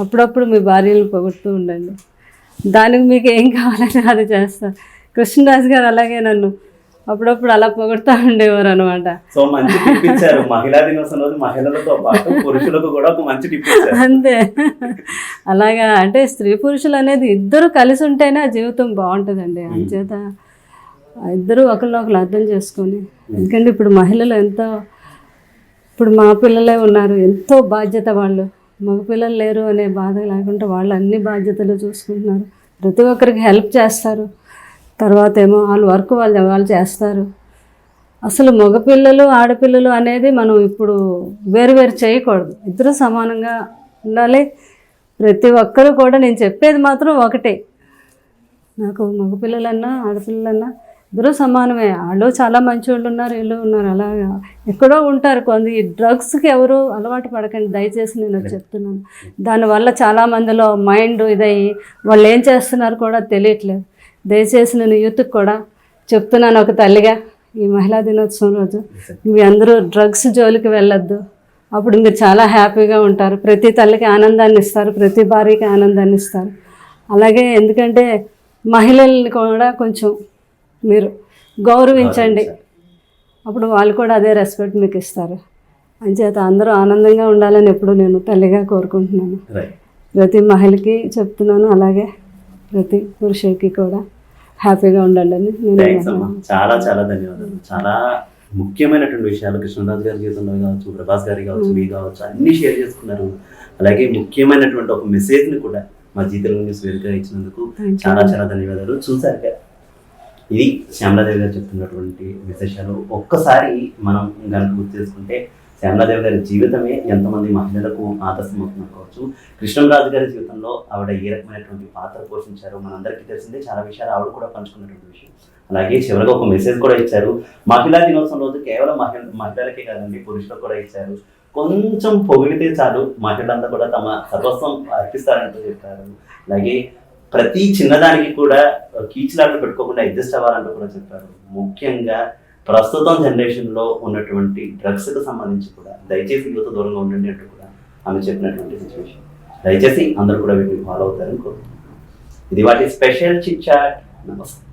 అప్పుడప్పుడు మీ భార్యలను పొగుడుతూ ఉండండి. దానికి మీకు ఏం కావాలని అది చేస్తారు. కృష్ణరాజు గారు అలాగే నన్ను అప్పుడప్పుడు అలా పొగుడుతూ ఉండేవారు అనమాట. సో మంచి టిప్ ఇచ్చారు. మహిళా దినోత్సవం రోజు మహిళలతో పాటు పురుషులకు కూడా ఒక మంచి టిప్ ఇచ్చారు. అంతే, అలాగా అంటే స్త్రీ పురుషులు అనేది ఇద్దరు కలిసి ఉంటేనే ఆ జీవితం బాగుంటుందండి. అంచేత ఇద్దరు ఒకరినొకరు అర్థం చేసుకొని, ఎందుకంటే ఇప్పుడు మహిళలు ఎంతో, ఇప్పుడు మా పిల్లలే ఉన్నారు, ఎంతో బాధ్యత, వాళ్ళు మగ పిల్లలు లేరు అనే బాధ లేకుండా వాళ్ళు అన్ని బాధ్యతలు చూసుకుంటున్నారు. ప్రతి ఒక్కరికి హెల్ప్ చేస్తారు. తర్వాత ఏమో వాళ్ళ వర్క్ వాళ్ళు చేస్తారు. అసలు మగపిల్లలు ఆడపిల్లలు అనేది మనం ఇప్పుడు వేరు చేయకూడదు, ఇద్దరు సమానంగా ఉండాలి. ప్రతి ఒక్కరు కూడా నేను చెప్పేది మాత్రం ఒకటే, నాకు మగపిల్లలన్నా ఆడపిల్లలన్నా ఇద్దరు సమానమే. వాళ్ళు చాలా మంచి వాళ్ళు ఉన్నారు, వీళ్ళు ఉన్నారు, అలాగా ఎక్కడో ఉంటారు కొంత. ఈ డ్రగ్స్కి ఎవరు అలవాటు పడకండి దయచేసి, నేను చెప్తున్నాను. దానివల్ల చాలామందిలో మైండ్ ఇదయ్యి వాళ్ళు ఏం చేస్తున్నారు కూడా తెలియట్లేదు. దయచేసి నేను యూత్కి కూడా చెప్తున్నాను ఒక తల్లిగా, ఈ మహిళా దినోత్సవం రోజు మీ అందరూ డ్రగ్స్ జోలికి వెళ్ళొద్దు. అప్పుడు మీరు చాలా హ్యాపీగా ఉంటారు. ప్రతి తల్లికి ఆనందాన్ని ఇస్తారు, ప్రతి భార్యకి ఆనందాన్ని ఇస్తారు. అలాగే ఎందుకంటే మహిళల్ని కూడా కొంచెం మీరు గౌరవించండి, అప్పుడు వాళ్ళు కూడా అదే రెస్పెక్ట్ మీకు ఇస్తారు. అంచేత అందరూ ఆనందంగా ఉండాలని ఎప్పుడు నేను తల్లిగా కోరుకుంటున్నాను. ప్రతి మహిళకి చెప్తున్నాను, అలాగే ప్రతి పురుషుడికి కూడా హ్యాపీగా ఉండండి అని నేను. చాలా చాలా ధన్యవాదాలు. చాలా ముఖ్యమైనటువంటి విషయాలు కృష్ణరాజు గారి జీవితంలో కావచ్చు, ప్రభాస్ గారి కావచ్చు, మీ కావచ్చు, అన్ని షేర్ చేసుకున్నారు. అలాగే ముఖ్యమైనటువంటి ఒక మెసేజ్ని కూడా మా జీవితంలో న్యూస్ వేరుగా ఇచ్చినందుకు చాలా చాలా ధన్యవాదాలు. చూసారుగా, ఇది శ్యామలాదేవి గారు చెప్తున్నటువంటి విశేషాలు. ఒక్కసారి మనం కనుక గుర్తు చేసుకుంటే శ్యామలాదేవి గారి జీవితమే ఎంతమంది మహిళలకు ఆదర్శం అవుతున్నారు కావచ్చు. కృష్ణరాజు గారి జీవితంలో ఆవిడ ఏ రకమైనటువంటి పాత్ర పోషించారో మనందరికీ తెలిసిందే. చాలా విషయాలు ఆవిడ కూడా పంచుకున్నటువంటి విషయం. అలాగే చివరిగా ఒక మెసేజ్ కూడా ఇచ్చారు. మహిళా దినోత్సవం రోజు కేవలం మహిళలకే కాదండి, పురుషులకు కూడా ఇచ్చారు. కొంచెం పొగిడితే చాలు మహిళలంతా కూడా తమ సర్వస్వం అర్పిస్తారంటూ చెప్పారు. అలాగే ప్రతి చిన్నదానికి కూడా కీచులాట్లు పెట్టుకోకుండా అడ్జస్ట్ అవ్వాలంటూ కూడా చెప్పారు. ముఖ్యంగా ప్రస్తుతం జనరేషన్లో ఉన్నటువంటి డ్రగ్స్కి సంబంధించి కూడా దయచేసి యువత దూరంగా ఉండండి అంటూ కూడా ఆమె చెప్పినటువంటి సిచ్యువేషన్. దయచేసి అందరూ కూడా వీటిని ఫాలో అవుతారని కోరుతున్నాను. ఇది వాటి స్పెషల్ చిట్ చాట్. అనుకుంటున్నాను.